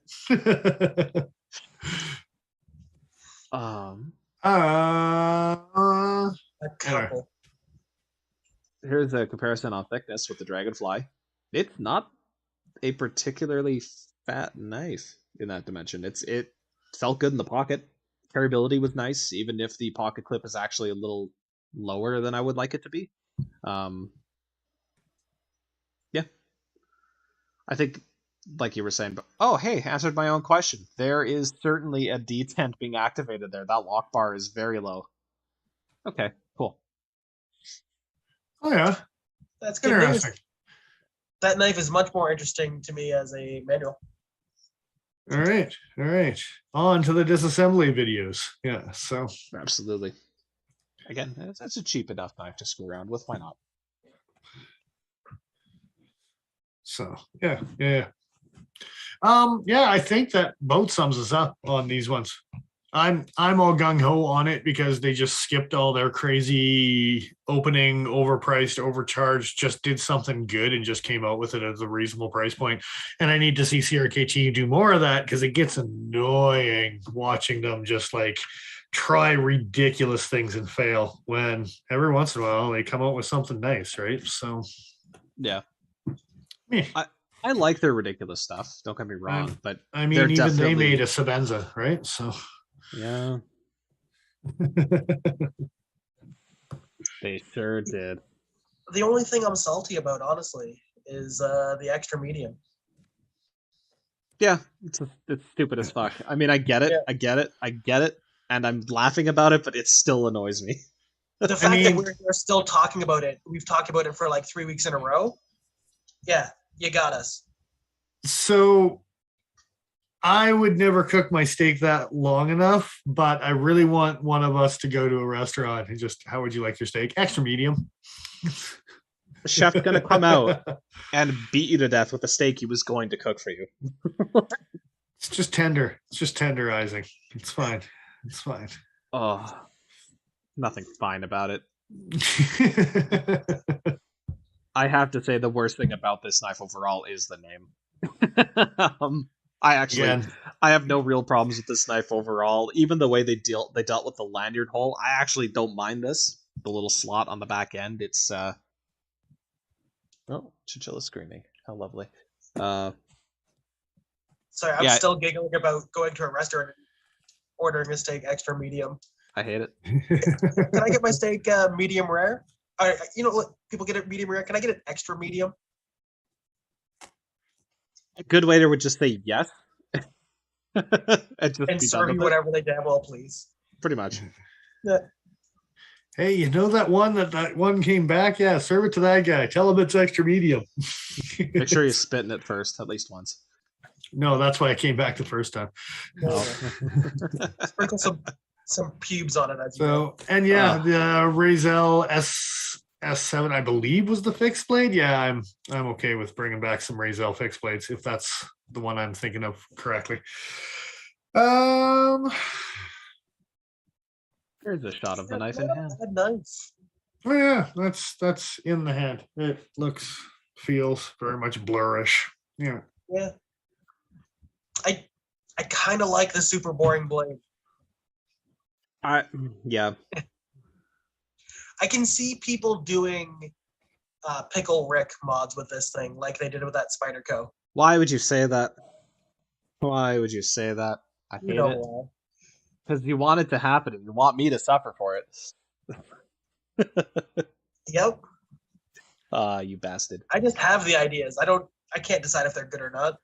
Speaker 2: Um,
Speaker 3: uh,
Speaker 1: A couple.
Speaker 2: here's a comparison on thickness with the Dragonfly. It's not a particularly fat knife in that dimension. It felt good in the pocket. Carryability was nice, even if the pocket clip is actually a little lower than I would like it to be. Yeah, I think, like you were saying, but oh hey, answered my own question. There is certainly a detent being activated there. That lock bar is very low. Okay, cool.
Speaker 3: oh yeah,
Speaker 1: That's good news.
Speaker 3: interesting.
Speaker 1: That knife is much more interesting to me as a manual.
Speaker 3: All right. On to the disassembly videos. Yeah, so
Speaker 2: Absolutely. Again, that's a cheap enough knife to screw around with. Why not?
Speaker 3: yeah. Yeah, I think that both sums us up on these ones. I'm all gung ho on it because they just skipped all their crazy opening, overpriced, overcharged, just did something good and just came out with it as a reasonable price point. And I need to see CRKT do more of that because it gets annoying watching them just like try ridiculous things and fail when every once in a while they come out with something nice, right? So
Speaker 2: Yeah.
Speaker 3: meh.
Speaker 2: I like their ridiculous stuff. Don't get me wrong, but
Speaker 3: I mean,
Speaker 2: they're
Speaker 3: even they
Speaker 2: definitely-
Speaker 3: made a Sabenza, right? So
Speaker 2: yeah, they sure did.
Speaker 1: The only thing I'm salty about, honestly, is the extra medium.
Speaker 2: Yeah, it's stupid as fuck. I mean, I get it,
Speaker 1: Yeah.
Speaker 2: I get it, and I'm laughing about it, but it still annoys me.
Speaker 1: The fact
Speaker 3: mean-
Speaker 1: that we're still talking about it, we've talked about it for like 3 weeks in a row. Yeah, you got us.
Speaker 3: So I would never cook my steak that long enough, but I really want one of us to go to a restaurant and just, how would you like your steak? Extra medium.
Speaker 2: The chef's gonna come out and beat you to death with the steak he was going to cook for you.
Speaker 3: It's just tender. It's just tenderizing. It's fine. It's fine.
Speaker 2: Oh, nothing fine about it. I have to say the worst thing about this knife overall is the name. I
Speaker 3: Again,
Speaker 2: have no real problems with this knife overall. Even the way they dealt with the lanyard hole, I actually don't mind this. The little slot on the back end, it's oh, Chinchilla screaming. How lovely.
Speaker 1: Sorry, I'm
Speaker 2: Yeah.
Speaker 1: still giggling about going to a restaurant and ordering a steak extra medium.
Speaker 2: I hate it.
Speaker 1: Can I get my steak medium rare? What people get it medium rare. Can I get an extra medium?
Speaker 2: A good waiter would just say yes. and just
Speaker 1: And
Speaker 2: be
Speaker 1: serve
Speaker 2: done
Speaker 1: you
Speaker 2: with it.
Speaker 1: whatever they damn well please.
Speaker 2: Pretty much.
Speaker 1: Yeah.
Speaker 3: Hey, you know that one came back? Yeah, serve it to that guy. Tell him it's extra medium.
Speaker 2: Make sure you spit in it first, at least once.
Speaker 3: No, that's why I came back the first time.
Speaker 1: No. Sprinkle some pubes on it as you go.
Speaker 3: So, and yeah, the Razel S7, I believe, was the fixed blade. Yeah, I'm okay with bringing back some Razel fixed blades if that's the one I'm thinking of correctly.
Speaker 2: Here's a shot of the knife in hand.
Speaker 1: Nice.
Speaker 3: Oh yeah, that's in the hand. It feels very much blurrish. Yeah.
Speaker 1: Yeah. I kind of like the super boring blade.
Speaker 2: Yeah.
Speaker 1: I can see people doing Pickle Rick mods with this thing, like they did with that Spyderco.
Speaker 2: Why would you say that? Why would you say that? I hate it.
Speaker 1: Why.
Speaker 2: Because you want it to happen and you want me to suffer for it.
Speaker 1: Yep.
Speaker 2: You bastard.
Speaker 1: I just have the ideas. I can't decide if they're good or not.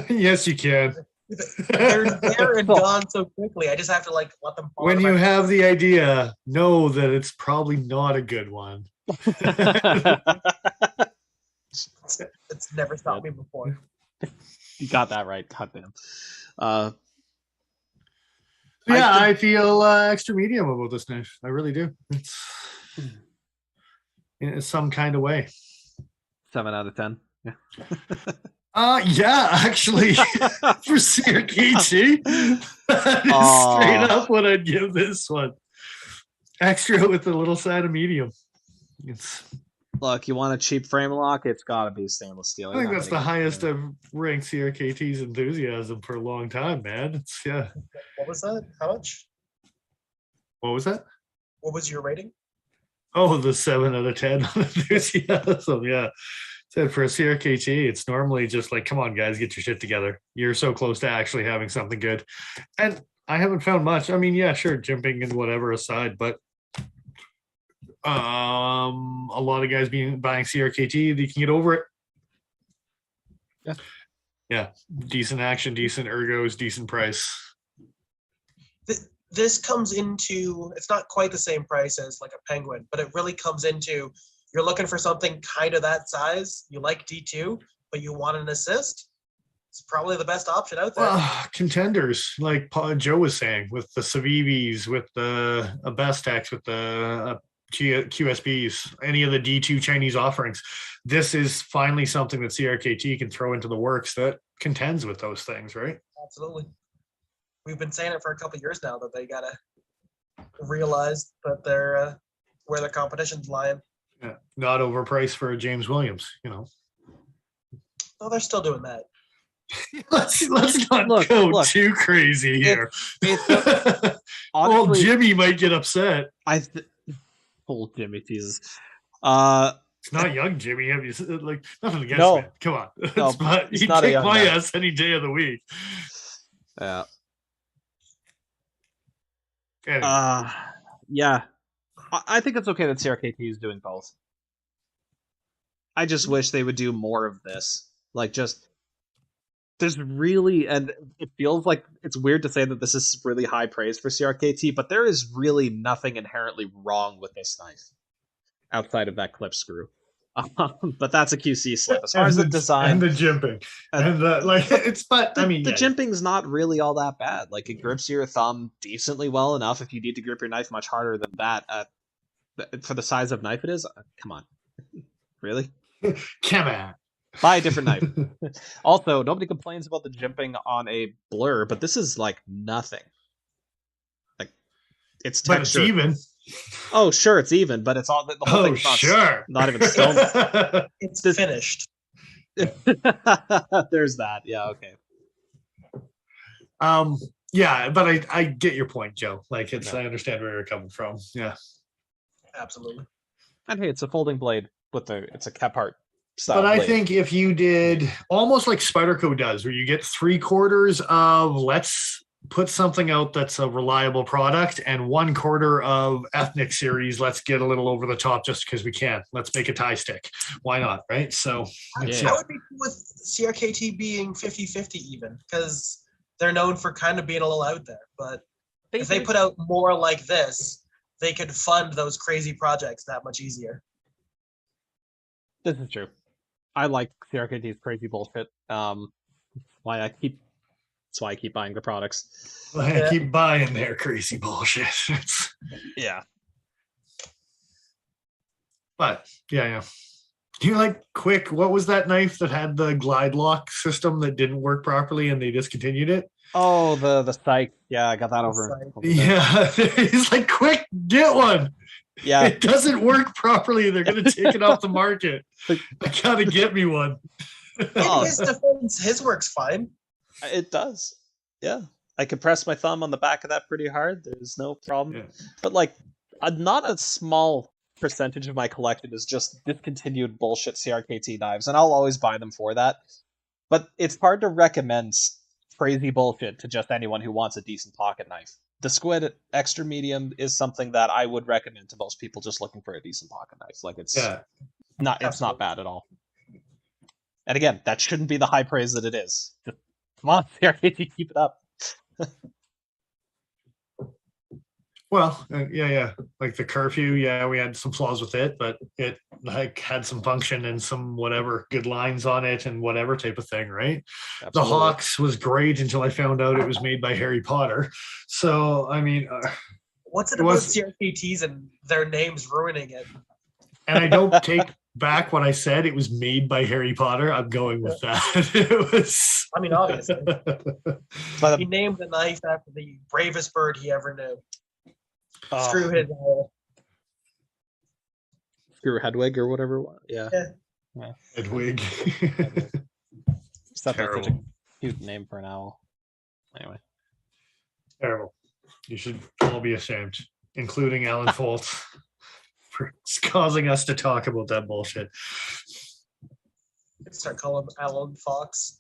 Speaker 3: Yes, you can.
Speaker 1: They're there and gone so quickly. I just have to let them fall.
Speaker 3: When you have the idea, know that it's probably not a good one.
Speaker 1: It's never stopped me before.
Speaker 2: You got that right. Goddamn.
Speaker 3: Yeah, I feel extra medium about this knife. I really do. It's in some kind of way.
Speaker 2: 7 out of 10. Yeah.
Speaker 3: Yeah, actually, for CRKT, that is straight up what I'd give this one. Extra with a little side of medium.
Speaker 2: Look, you want a cheap frame lock? It's got to be stainless steel.
Speaker 3: I think that's the highest I've ranked CRKT's enthusiasm for a long time, man. Yeah.
Speaker 1: What was that? How much?
Speaker 3: What was that?
Speaker 1: What was your rating?
Speaker 3: Oh, the 7 out of 10 on enthusiasm. Yeah. Said for a CRKT, it's normally just like, come on, guys, get your shit together. You're so close to actually having something good. And I haven't found much. I mean, yeah, sure, jimping and whatever aside, but a lot of guys buying CRKT, they can get over it.
Speaker 2: Yeah.
Speaker 3: Yeah. Decent action, decent ergos, decent price.
Speaker 1: This comes into, it's not quite the same price as like a Penguin, but it really comes into, you're looking for something kind of that size. You like D2, but you want an assist. It's probably the best option out there.
Speaker 3: Contenders, like Joe was saying, with the Civivis, with the Bestex, with the QSBs, any of the D2 Chinese offerings. This is finally something that CRKT can throw into the works that contends with those things, right?
Speaker 1: Absolutely. We've been saying it for a couple of years now that they gotta realize that they're where their competition's lying.
Speaker 3: Yeah, not overpriced for a James Williams, you know.
Speaker 1: Oh, they're still doing that.
Speaker 3: let's not go too crazy here. Old Jimmy might get upset.
Speaker 2: Old Jimmy teases.
Speaker 3: It's not young Jimmy. Have you like nothing against him? Come on.
Speaker 2: No,
Speaker 3: he'd take my ass any day of the week.
Speaker 2: Yeah.
Speaker 3: Anyway.
Speaker 2: Yeah. I think it's okay that CRKT is doing both. I just wish they would do more of this. Like, just there's really, and it feels like it's weird to say that this is really high praise for CRKT, but there is really nothing inherently wrong with this knife outside of that clip screw. But that's a QC slip. As far as the design
Speaker 3: and the jimping, and the
Speaker 2: the jimping's not really all that bad. Like, it grips your thumb decently well enough. If you need to grip your knife much harder than that, for the size of knife it is, come on, really?
Speaker 3: Come on.
Speaker 2: Buy a different knife. Also, nobody complains about the jimping on a blur, but this is like nothing. Like, it's texture.
Speaker 3: But it's even.
Speaker 2: Oh, sure, it's even, but it's all the whole thing's not even stone.
Speaker 1: It's finished.
Speaker 2: There's that. Yeah, okay.
Speaker 3: Yeah, but I get your point, Joe. Like, I understand where you're coming from. Yeah.
Speaker 1: Absolutely.
Speaker 2: And hey, it's a folding blade it's a Kephart style.
Speaker 3: But I
Speaker 2: blade.
Speaker 3: think if you did almost like Spyderco does, where you get 3/4 of let's put something out that's a reliable product, and 1/4 of ethnic series, let's get a little over the top just because we can. Let's make a tie stick. Why not, right? So
Speaker 2: Yeah.
Speaker 1: I would be cool with CRKT being 50-50 even, because they're known for kind of being a little out there. But if they put out more like this, they could fund those crazy projects that much easier.
Speaker 2: This is true. I like CRKT's crazy bullshit. That's why I keep buying the products.
Speaker 3: I keep buying their crazy bullshit.
Speaker 2: Yeah.
Speaker 3: But yeah. You like quick, what was that knife that had the glide lock system that didn't work properly and they discontinued it?
Speaker 2: Oh, the psych. Yeah, I got that over.
Speaker 3: Yeah, he's like, quick, get one.
Speaker 2: Yeah.
Speaker 3: It doesn't work properly. They're going to take it off the market. I got to get me one.
Speaker 1: In his defense, his works fine.
Speaker 2: It does. Yeah. I can press my thumb on the back of that pretty hard. There's no problem.
Speaker 3: Yeah.
Speaker 2: But like, not a small percentage of my collection is just discontinued bullshit CRKT knives, and I'll always buy them for that. But it's hard to recommend crazy bullshit to just anyone who wants a decent pocket knife. The Squid Extra Medium is something that I would recommend to most people just looking for a decent pocket knife. Like it's not bad at all. And again, that shouldn't be the high praise that it is. Just, come on, CRKT, keep it up.
Speaker 3: Well, yeah. Like the curfew, we had some flaws with it, but it like had some function and some whatever good lines on it and whatever type of thing, right? Absolutely. The Hawks was great until I found out it was made by Harry Potter. So, I mean,
Speaker 1: what's it about CRKTs and their names ruining it? And
Speaker 3: I don't take back what I said. It was made by Harry Potter. I'm going with that. It was.
Speaker 1: I mean, obviously, he named the knife after the bravest bird he ever knew. Screw his
Speaker 2: Screw Hedwig or whatever it was. Yeah.
Speaker 3: Hedwig.
Speaker 2: Such a cute name for an owl. Anyway.
Speaker 3: Terrible. You should all be ashamed, including Alan Foltz, for causing us to talk about that bullshit.
Speaker 1: Start calling him Alan Fox.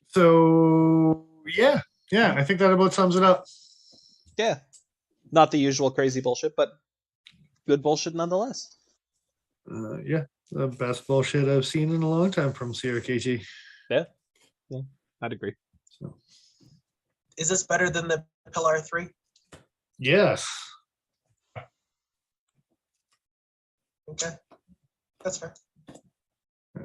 Speaker 3: So yeah, I think that about sums it up.
Speaker 2: Yeah. Not the usual crazy bullshit, but good bullshit nonetheless.
Speaker 3: Yeah, the best bullshit I've seen in a long time from CRKT.
Speaker 2: Yeah, I'd agree.
Speaker 3: So.
Speaker 1: Is this better than the Pillar 3?
Speaker 3: Yes.
Speaker 1: Okay, that's fair.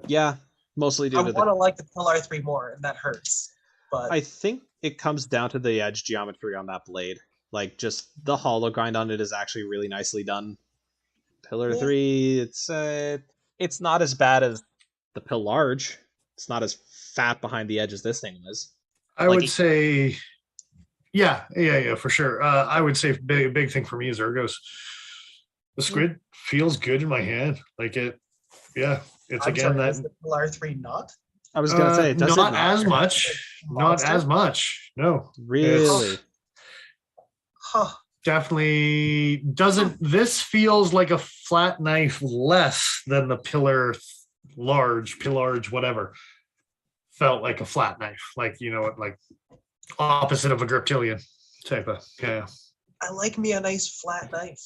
Speaker 2: Yeah, mostly due
Speaker 1: I
Speaker 2: to
Speaker 1: want to like the Pillar 3 more, and that hurts. But
Speaker 2: I think it comes down to the edge geometry on that blade. Like, just the hollow grind on it is actually really nicely done. Pillar 3, it's not as bad as the Pill Large. It's not as fat behind the edge as this thing is.
Speaker 3: I would say, yeah, for sure. I would say big thing for me is ergos. The Squid feels good in my hand. Like it, it's again that.
Speaker 1: Is the Pillar 3 not?
Speaker 2: I was gonna say, does
Speaker 3: not as much. Not as much. No,
Speaker 2: really.
Speaker 3: Definitely doesn't. This feels like a flat knife less than the Pillar Large, whatever. Felt like a flat knife, like like opposite of a Griptilian type of. Yeah.
Speaker 1: I like me a nice flat knife.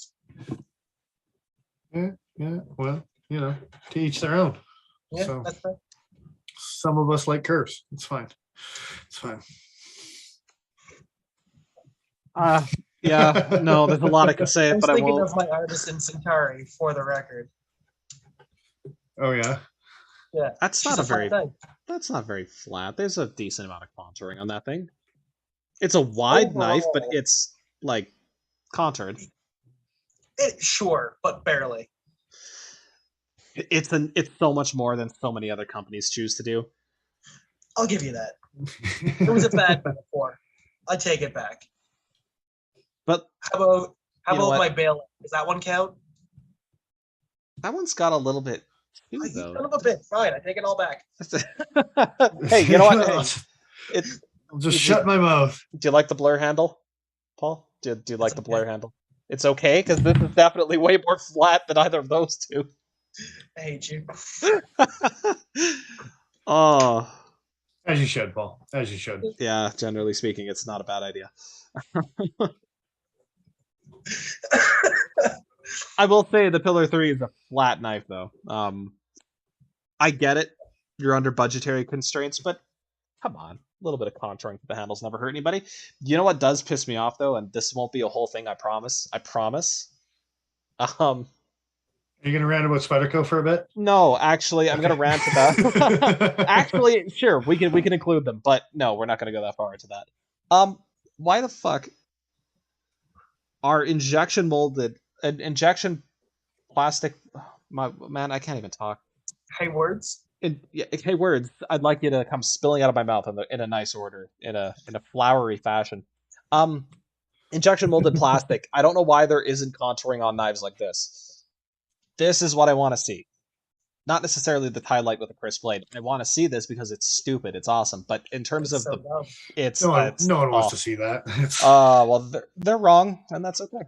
Speaker 3: Yeah. Well, to each their own.
Speaker 1: Yeah,
Speaker 3: so,
Speaker 1: that's right.
Speaker 3: Some of us like curves. It's fine.
Speaker 2: Yeah, no, there's a lot I could say, but I won't.
Speaker 1: I was thinking of my Artisan Centauri, for the record.
Speaker 3: Oh yeah.
Speaker 1: Yeah.
Speaker 2: That's not very flat. There's a decent amount of contouring on that thing. It's a wide knife, but it's like contoured.
Speaker 1: Sure, but barely.
Speaker 2: It's so much more than so many other companies choose to do.
Speaker 1: I'll give you that. It was a bad metaphor. I take it back.
Speaker 2: But
Speaker 1: how about my bailiff? Does that one count?
Speaker 2: That one's got a little bit too, though.
Speaker 1: Son of a bitch. Fine, I take it all back.
Speaker 2: Hey, you know what? Hey,
Speaker 3: I'll just shut my mouth.
Speaker 2: Do you like the blur handle, Paul? Do you like the blur handle? It's okay, because this is definitely way more flat than either of those two.
Speaker 1: I hate you.
Speaker 2: Oh.
Speaker 3: As you should, Paul. As you should.
Speaker 2: Yeah, generally speaking, it's not a bad idea. I will say the Pillar 3 is a flat knife, though. I get it. You're under budgetary constraints, but come on. A little bit of contouring to the handles never hurt anybody. You know what does piss me off, though? And this won't be a whole thing, I promise. I promise.
Speaker 3: Are you going to rant about Spyderco for a bit?
Speaker 2: No, actually, I'm
Speaker 3: Okay.
Speaker 2: going to rant about... Actually, sure, we can include them, but no, we're not going to go that far into that. Why the fuck are injection plastic... Man, I can't even talk.
Speaker 1: Hey, words.
Speaker 2: Hey, words. I'd like you to come spilling out of my mouth in a nice order, in a flowery fashion. Injection molded plastic. I don't know why there isn't contouring on knives like this. This is what I want to see. Not necessarily the tie light with a crisp blade. I want to see this because it's stupid. It's awesome. But in terms of
Speaker 1: So dumb.
Speaker 2: it's
Speaker 3: no one wants to see that.
Speaker 2: Well, they're wrong, and that's okay.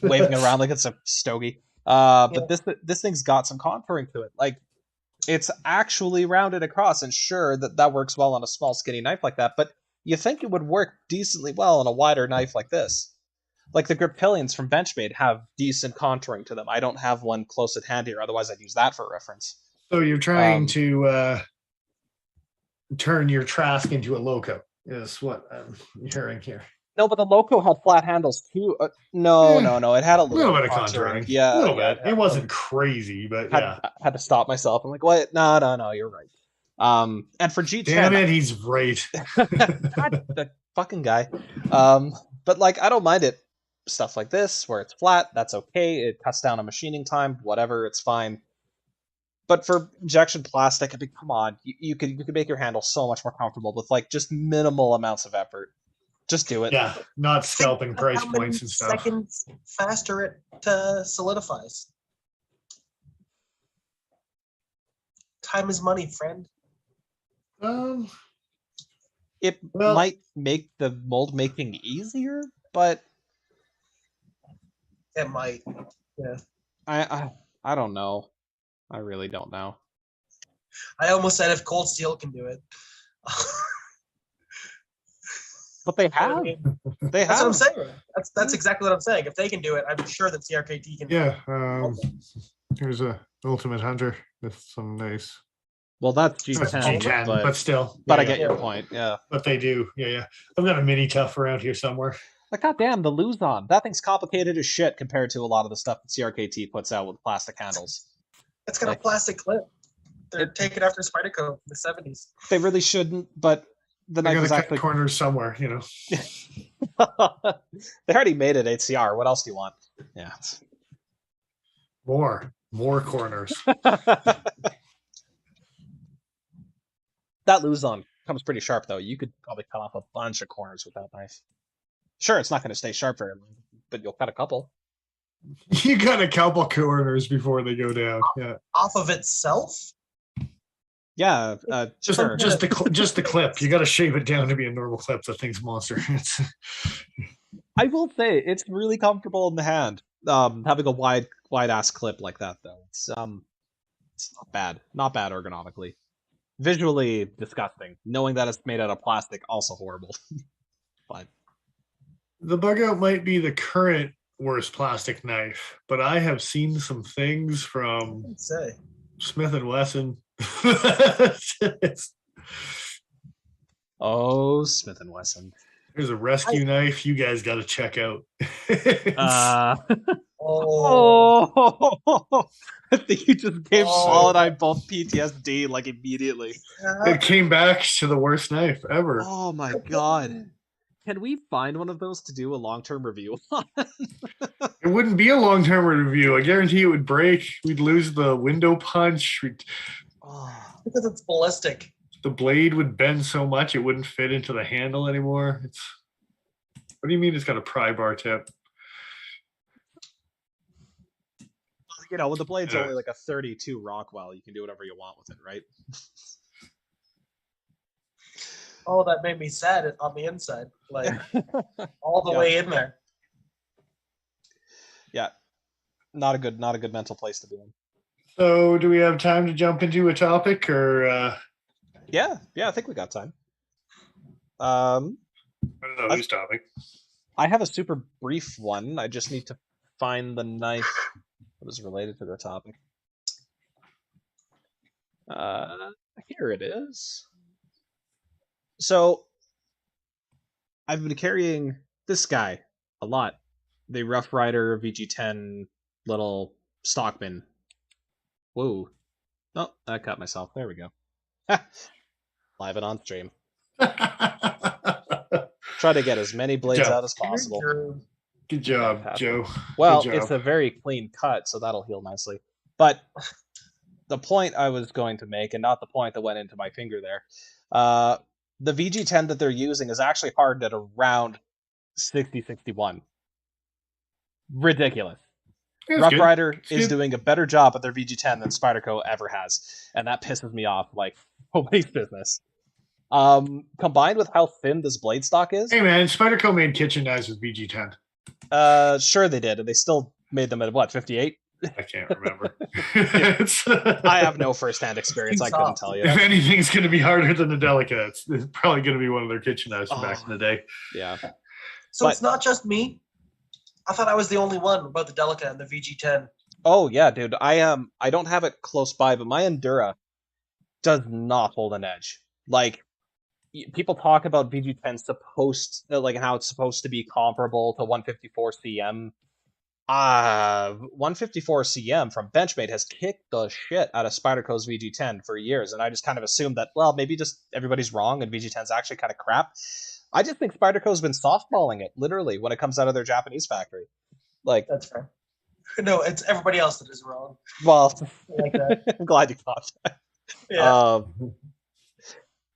Speaker 2: Waving it around like it's a stogie. But this thing's got some contouring to it. Like, it's actually rounded across, and sure that works well on a small skinny knife like that, but you think it would work decently well on a wider knife like this. Like the grip pillions from Benchmade have decent contouring to them. I don't have one close at hand here, otherwise I'd use that for reference.
Speaker 3: So you're trying to turn your Trask into a Loco, is what I'm hearing here.
Speaker 2: No, but the Loco had flat handles too. No. It had a little
Speaker 3: bit of contouring.
Speaker 2: Yeah,
Speaker 3: a little bit. It wasn't crazy, but yeah.
Speaker 2: Had to stop myself. I'm like, what? No, you're right. And for G10,
Speaker 3: damn it, he's right.
Speaker 2: God, the fucking guy. But like, I don't mind it. Stuff like this, where it's flat, that's okay. It cuts down on machining time, whatever, it's fine. But for injection plastic, I mean, come on, you could make your handle so much more comfortable with like just minimal amounts of effort. Just do it.
Speaker 3: Yeah, not scalping price points and stuff.
Speaker 1: Seconds faster it solidifies. Time is money, friend.
Speaker 2: It might make the mold making easier, but
Speaker 1: it might. Yeah.
Speaker 2: I don't know. I really don't know.
Speaker 1: I almost said if Cold Steel can do it.
Speaker 2: But they have.
Speaker 1: I mean, that's what I'm saying. That's exactly what I'm saying. If they can do it, I'm sure that CRKT can do it.
Speaker 3: Yeah. Here's a Ultimate Hunter with some nice.
Speaker 2: Well, that's G10,
Speaker 3: but still.
Speaker 2: But I get your point. Yeah.
Speaker 3: But they do. Yeah. I've got a mini tough around here somewhere.
Speaker 2: Like, goddamn, the Luzon. That thing's complicated as shit compared to a lot of the stuff that CRKT puts out with plastic handles.
Speaker 1: It's got a plastic clip. They're taken after Spyderco in the 70s.
Speaker 2: They really shouldn't, but the knife is actually
Speaker 3: corners somewhere, you know.
Speaker 2: They already made it HCR. What else do you want? Yeah.
Speaker 3: More corners.
Speaker 2: That Luzon comes pretty sharp, though. You could probably cut off a bunch of corners with that knife. Sure, it's not going to stay sharp very long, but you'll cut a couple.
Speaker 3: You got a couple corners before they go down. Yeah.
Speaker 1: Off of itself?
Speaker 2: Yeah.
Speaker 3: Just the clip. You got to shave it down to be a normal clip. The thing's monster.
Speaker 2: I will say it's really comfortable in the hand. Having a wide ass clip like that, though, it's not bad. Not bad ergonomically. Visually disgusting. Knowing that it's made out of plastic, also horrible. But
Speaker 3: the bug out might be the current worst plastic knife, but I have seen some things from Smith & Wesson.
Speaker 2: Oh, Smith & Wesson.
Speaker 3: There's a rescue knife you guys got to check out.
Speaker 2: I think you just gave Paul and I both PTSD like immediately.
Speaker 3: It came back to the worst knife ever.
Speaker 2: Oh my god. Can we find one of those to do a long-term review on?
Speaker 3: It wouldn't be a long-term review. I guarantee it would break. We'd lose the window punch.
Speaker 1: Because it's ballistic.
Speaker 3: The blade would bend so much it wouldn't fit into the handle anymore. What do you mean it's got a pry bar tip?
Speaker 2: You know, when the blade's only like a 32 Rockwell, you can do whatever you want with it, right?
Speaker 1: Oh, that made me sad on the inside. Like, all the way in there.
Speaker 2: Yeah. Not a good mental place to be in.
Speaker 3: So, do we have time to jump into a topic, or
Speaker 2: Yeah, I think we got time.
Speaker 3: I don't know who's topping.
Speaker 2: I have a super brief one. I just need to find the knife that was related to the topic. Here it is. So I've been carrying this guy a lot, the Rough Rider VG10 little Stockman. Whoa! Oh, I cut myself. There we go. Live and on stream. Try to get as many blades out as possible.
Speaker 3: Good job, Joe.
Speaker 2: Well,
Speaker 3: Good job.
Speaker 2: it's a very clean cut, so that'll heal nicely. But the point I was going to make, and not the point that went into my finger there, the VG10 that they're using is actually hardened at around 60-61. Ridiculous. Rough Rider is doing a better job at their VG10 than Spyderco ever has, and that pisses me off like nobody's business. Combined with how thin this blade stock is.
Speaker 3: Hey man, Spyderco made kitchen knives with VG10.
Speaker 2: Sure they did, and they still made them at what, 58?
Speaker 3: I can't remember.
Speaker 2: I have no first-hand experience. I couldn't tell you.
Speaker 3: If anything's going to be harder than the Delica, it's probably going to be one of their kitchen knives from back in the day.
Speaker 2: Yeah.
Speaker 1: So it's not just me. I thought I was the only one about the Delica and the VG10.
Speaker 2: Oh yeah, dude. I don't have it close by, but my Endura does not hold an edge. Like, people talk about VG10 like how it's supposed to be comparable to 154 CM. 154 CM from Benchmade has kicked the shit out of Spyderco's VG10 for years, and I just kind of assumed that, well, maybe just everybody's wrong and VG10's actually kind of crap. I just think Spyderco's been softballing it, literally, when it comes out of their Japanese factory. Like,
Speaker 1: that's fair. No, it's everybody else that is wrong.
Speaker 2: Well,
Speaker 1: like that.
Speaker 2: I'm glad you caught that.
Speaker 1: Yeah.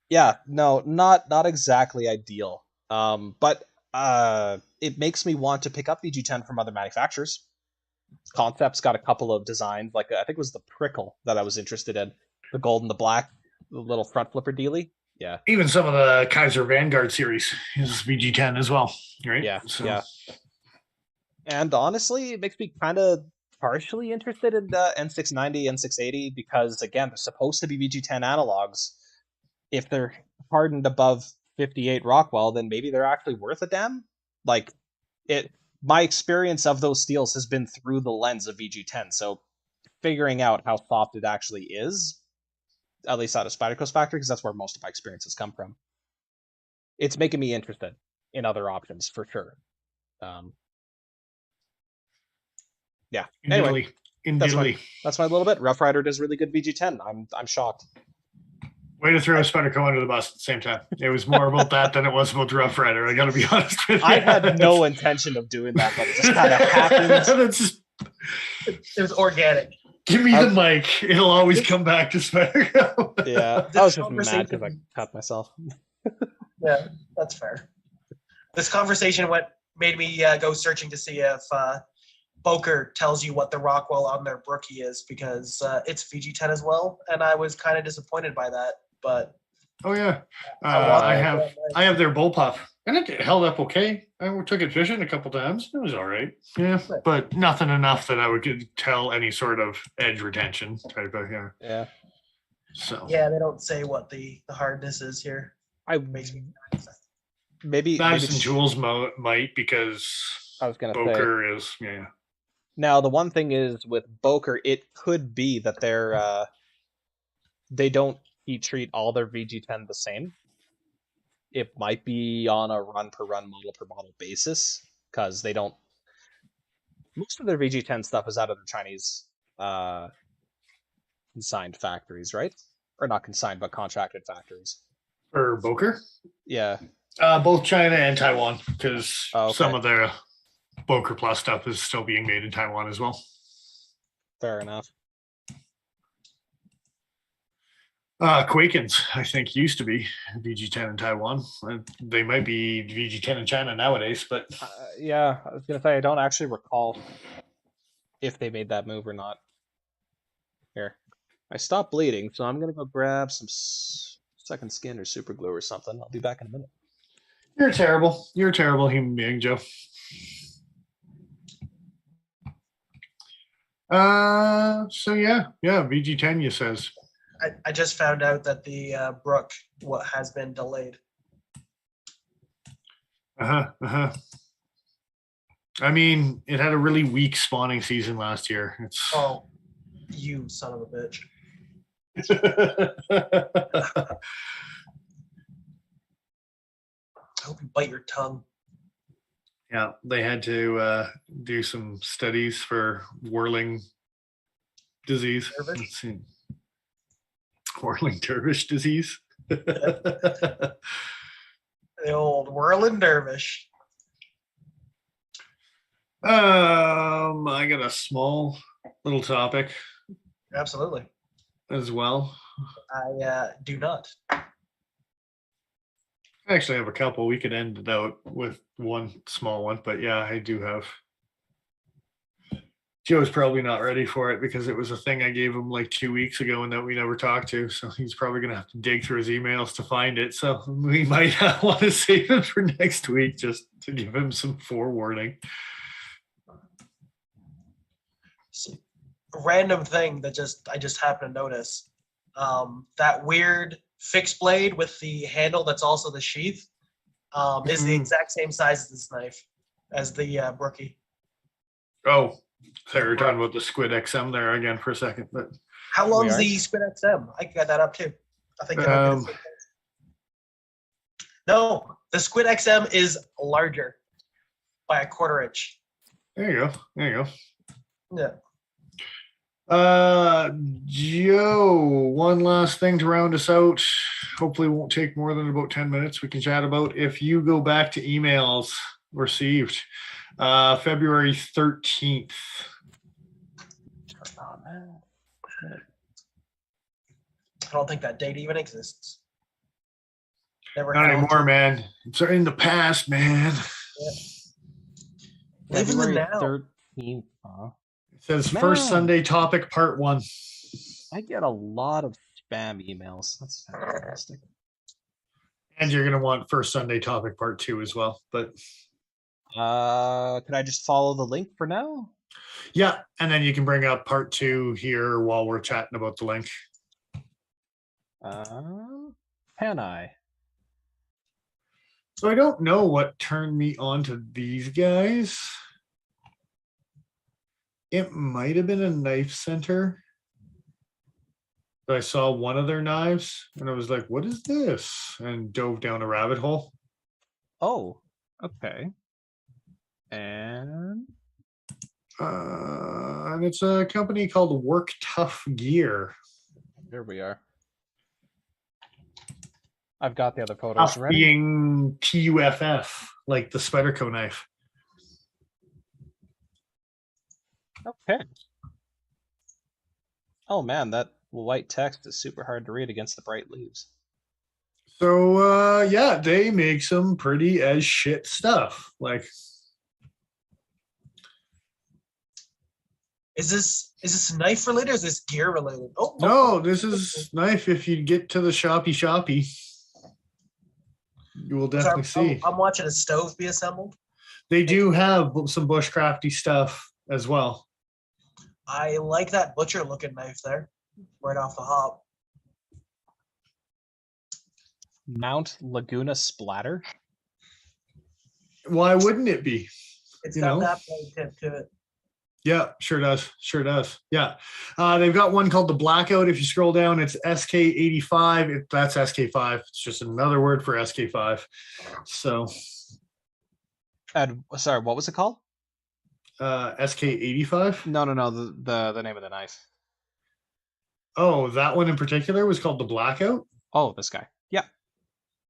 Speaker 2: Yeah, no, not exactly ideal. But it makes me want to pick up VG10 from other manufacturers. Concept's got a couple of designs, like I think it was the Prickle that I was interested in, the gold and the black, the little front flipper dealie. Yeah.
Speaker 3: Even some of the Kaiser Vanguard series is VG10 as well, right?
Speaker 2: Yeah.
Speaker 3: So.
Speaker 2: Yeah. And honestly, it makes me kind of partially interested in the N690, N680 because again, they're supposed to be VG10 analogs. If they're hardened above 58 Rockwell, then maybe they're actually worth a damn. Like, my experience of those steels has been through the lens of VG10, so figuring out how soft it actually is, at least out of Spyderco's factory, because that's where most of my experiences come from, it's making me interested in other options for sure. Yeah. Anyway, that's my little bit. Rough Rider does really good VG10. I'm shocked.
Speaker 3: Way to throw Spyderco under the bus at the same time. It was more about that than it was about the Rough Rider. I got to be honest with you.
Speaker 2: I had no intention of doing that, but it just kind of happened.
Speaker 1: It was organic.
Speaker 3: Give me the mic. It'll always come back to Spyderco.
Speaker 2: Yeah, I was just mad because I cut myself.
Speaker 1: Yeah, that's fair. This conversation made me go searching to see if Boker tells you what the Rockwell on their Brookie is, because it's VG10 as well, and I was kind of disappointed by that. But
Speaker 3: oh yeah, I have their bullpup, and it held up okay. I took it fishing a couple times. It was all right. Yeah, but nothing enough that I would tell any sort of edge retention type of
Speaker 2: Yeah.
Speaker 3: So
Speaker 1: yeah, they don't say what the hardness is here. Makes me
Speaker 2: maybe
Speaker 3: Knives and Jewels might, because
Speaker 2: I was gonna
Speaker 3: Boker is
Speaker 2: Now the one thing is with Boker, it could be that they don't heat treat all their VG10 the same. It might be on a run per run, model per model basis, because they don't. Most of their VG10 stuff is out of the Chinese consigned factories, right? Or not consigned, but contracted factories.
Speaker 3: For Boker?
Speaker 2: Yeah.
Speaker 3: Both China and Taiwan, because some of their Boker Plus stuff is still being made in Taiwan as well.
Speaker 2: Fair enough.
Speaker 3: Quakens, I think, used to be VG10 in Taiwan. They might be VG10 in China nowadays, but
Speaker 2: yeah, I was gonna say I don't actually recall if they made that move or not. Here, I stopped bleeding, so I'm gonna go grab some second skin or super glue or something. I'll be back in a minute.
Speaker 3: You're terrible. You're a terrible human being, Joe. So yeah, VG10, you says.
Speaker 1: I just found out that the Brook has been delayed.
Speaker 3: I mean, it had a really weak spawning season last year. It's
Speaker 1: Oh, you son of a bitch. I hope you bite your tongue.
Speaker 3: Yeah, they had to do some studies for whirling disease.
Speaker 1: Dervish?
Speaker 3: Let's see. Whirling dervish disease.
Speaker 1: The old whirling dervish.
Speaker 3: I got a small little topic
Speaker 1: Absolutely.
Speaker 3: as well.
Speaker 1: I do not.
Speaker 3: I actually have a couple. We could end it out with one small one, but yeah, I do have. Joe's probably not ready for it because it was a thing I gave him like 2 weeks ago and that we never talked to. So he's probably going to have to dig through his emails to find it. So we might want to save it for next week just to give him some forewarning.
Speaker 1: Random thing that I just happened to notice. That weird fixed blade with the handle that's also the sheath is the exact same size as this knife, as the Brookie.
Speaker 3: Oh, so you're talking about the Squid XM there again for a second. But
Speaker 1: how long is the Squid XM? I got that up too. I think it might be the same. No, the Squid XM is larger by a 1/4 inch.
Speaker 3: There you go. There you go.
Speaker 1: Yeah.
Speaker 3: Joe, one last thing to round us out. Hopefully won't take more than about 10 minutes. We can chat about if you go back to emails received. February 13th.
Speaker 2: Oh, man.
Speaker 1: I don't think that date even exists. Never
Speaker 3: Not
Speaker 1: had
Speaker 3: anymore,
Speaker 1: to.
Speaker 3: man. It's in the past, man.
Speaker 1: Yeah. Live in the
Speaker 2: February
Speaker 1: now.
Speaker 2: 13th, huh?
Speaker 3: It says
Speaker 2: Man.
Speaker 3: first Sunday topic part 1.
Speaker 2: I get a lot of spam emails. That's fantastic.
Speaker 3: And you're gonna want first Sunday topic part 2 as well. But
Speaker 2: Could I just follow the link for now?
Speaker 3: yeah, and then you can bring up part 2 here while we're chatting about the link.
Speaker 2: Can I?
Speaker 3: So I don't know what turned me on to these guys. It might have been a knife center. But I saw one of their knives and I was like, what is this? And dove down a rabbit hole.
Speaker 2: Oh, okay. And
Speaker 3: And it's a company called Work Tough Gear.
Speaker 2: here we are. I've got the other photos
Speaker 3: Tough
Speaker 2: ready.
Speaker 3: being TUFF, like the Spyderco knife.
Speaker 2: Okay. Oh man, that white text is super hard to read against the bright leaves.
Speaker 3: So yeah, they make some pretty as shit stuff. Like,
Speaker 1: Is this knife related or is this gear related? Oh
Speaker 3: no, this is knife. If you get to the shoppy, you will definitely see.
Speaker 1: I'm watching a stove be assembled.
Speaker 3: They do have some bushcrafty stuff as well.
Speaker 1: I like that butcher looking knife there, right off the hop.
Speaker 2: Mount Laguna Splatter.
Speaker 3: Why wouldn't it be?
Speaker 1: It's
Speaker 3: You
Speaker 1: got
Speaker 3: know?
Speaker 1: that blade tip to it.
Speaker 3: Yeah, sure does. Sure does. Yeah. They've got one called the Blackout. If you scroll down, it's SK85. That's SK5. It's just another word for SK5. So
Speaker 2: And sorry, what was it called?
Speaker 3: SK85.
Speaker 2: No, the name of the knife.
Speaker 3: Oh, that one in particular was called the Blackout.
Speaker 2: Oh, this guy. Yeah.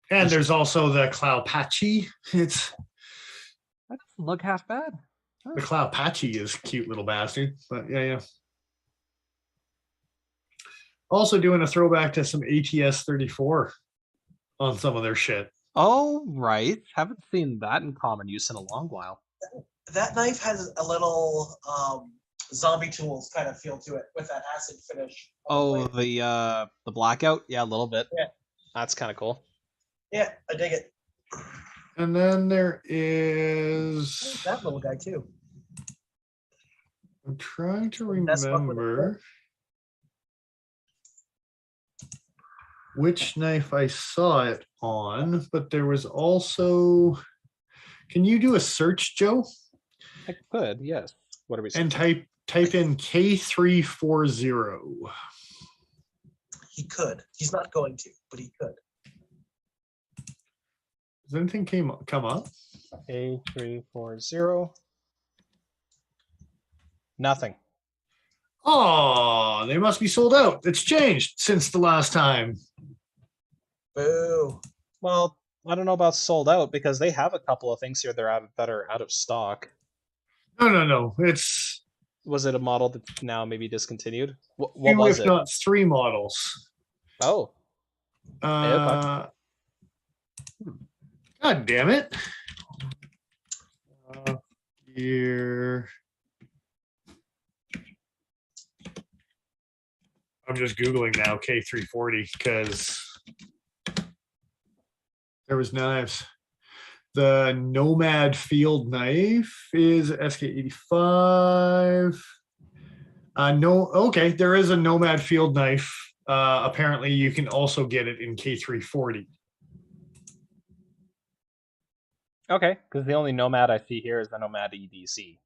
Speaker 3: And there's also the Cloupatchy. It's
Speaker 2: That doesn't look half bad.
Speaker 3: the Cloupatchy is a cute little bastard. But yeah. Also doing a throwback to some ATS 34 on some of their shit.
Speaker 2: Oh, right. Haven't seen that in common use in a long while.
Speaker 1: That knife has a little zombie tools kind of feel to it with that acid finish.
Speaker 2: Oh, the blackout? Yeah, a little bit.
Speaker 1: Yeah.
Speaker 2: That's kind of cool.
Speaker 1: Yeah, I dig it.
Speaker 3: And then there is
Speaker 1: That little guy too.
Speaker 3: I'm trying to
Speaker 1: That's fuck with the
Speaker 3: remember. which knife I saw it on, but there was also. Can you do a search, Joe?
Speaker 2: I could, yes. What are we
Speaker 3: And
Speaker 2: searching?
Speaker 3: type in K340.
Speaker 1: He could. He's not going to, but he could.
Speaker 3: Does anything come up?
Speaker 2: A340. Nothing.
Speaker 3: Oh, they must be sold out. It's changed since the last time.
Speaker 1: Boo.
Speaker 2: Well, I don't know about sold out because they have a couple of things here that are out of stock.
Speaker 3: No. It's
Speaker 2: Was it a model that's now maybe discontinued? What
Speaker 3: two,
Speaker 2: was
Speaker 3: if
Speaker 2: it?
Speaker 3: not three models.
Speaker 2: Oh,
Speaker 3: God damn it. Here. I'm just Googling now K340 because there was knives. The Nomad Field knife is SK85. Okay, there is a Nomad Field knife. Apparently, you can also get it in K340.
Speaker 2: okay. Because the only Nomad I see here is the Nomad EDC.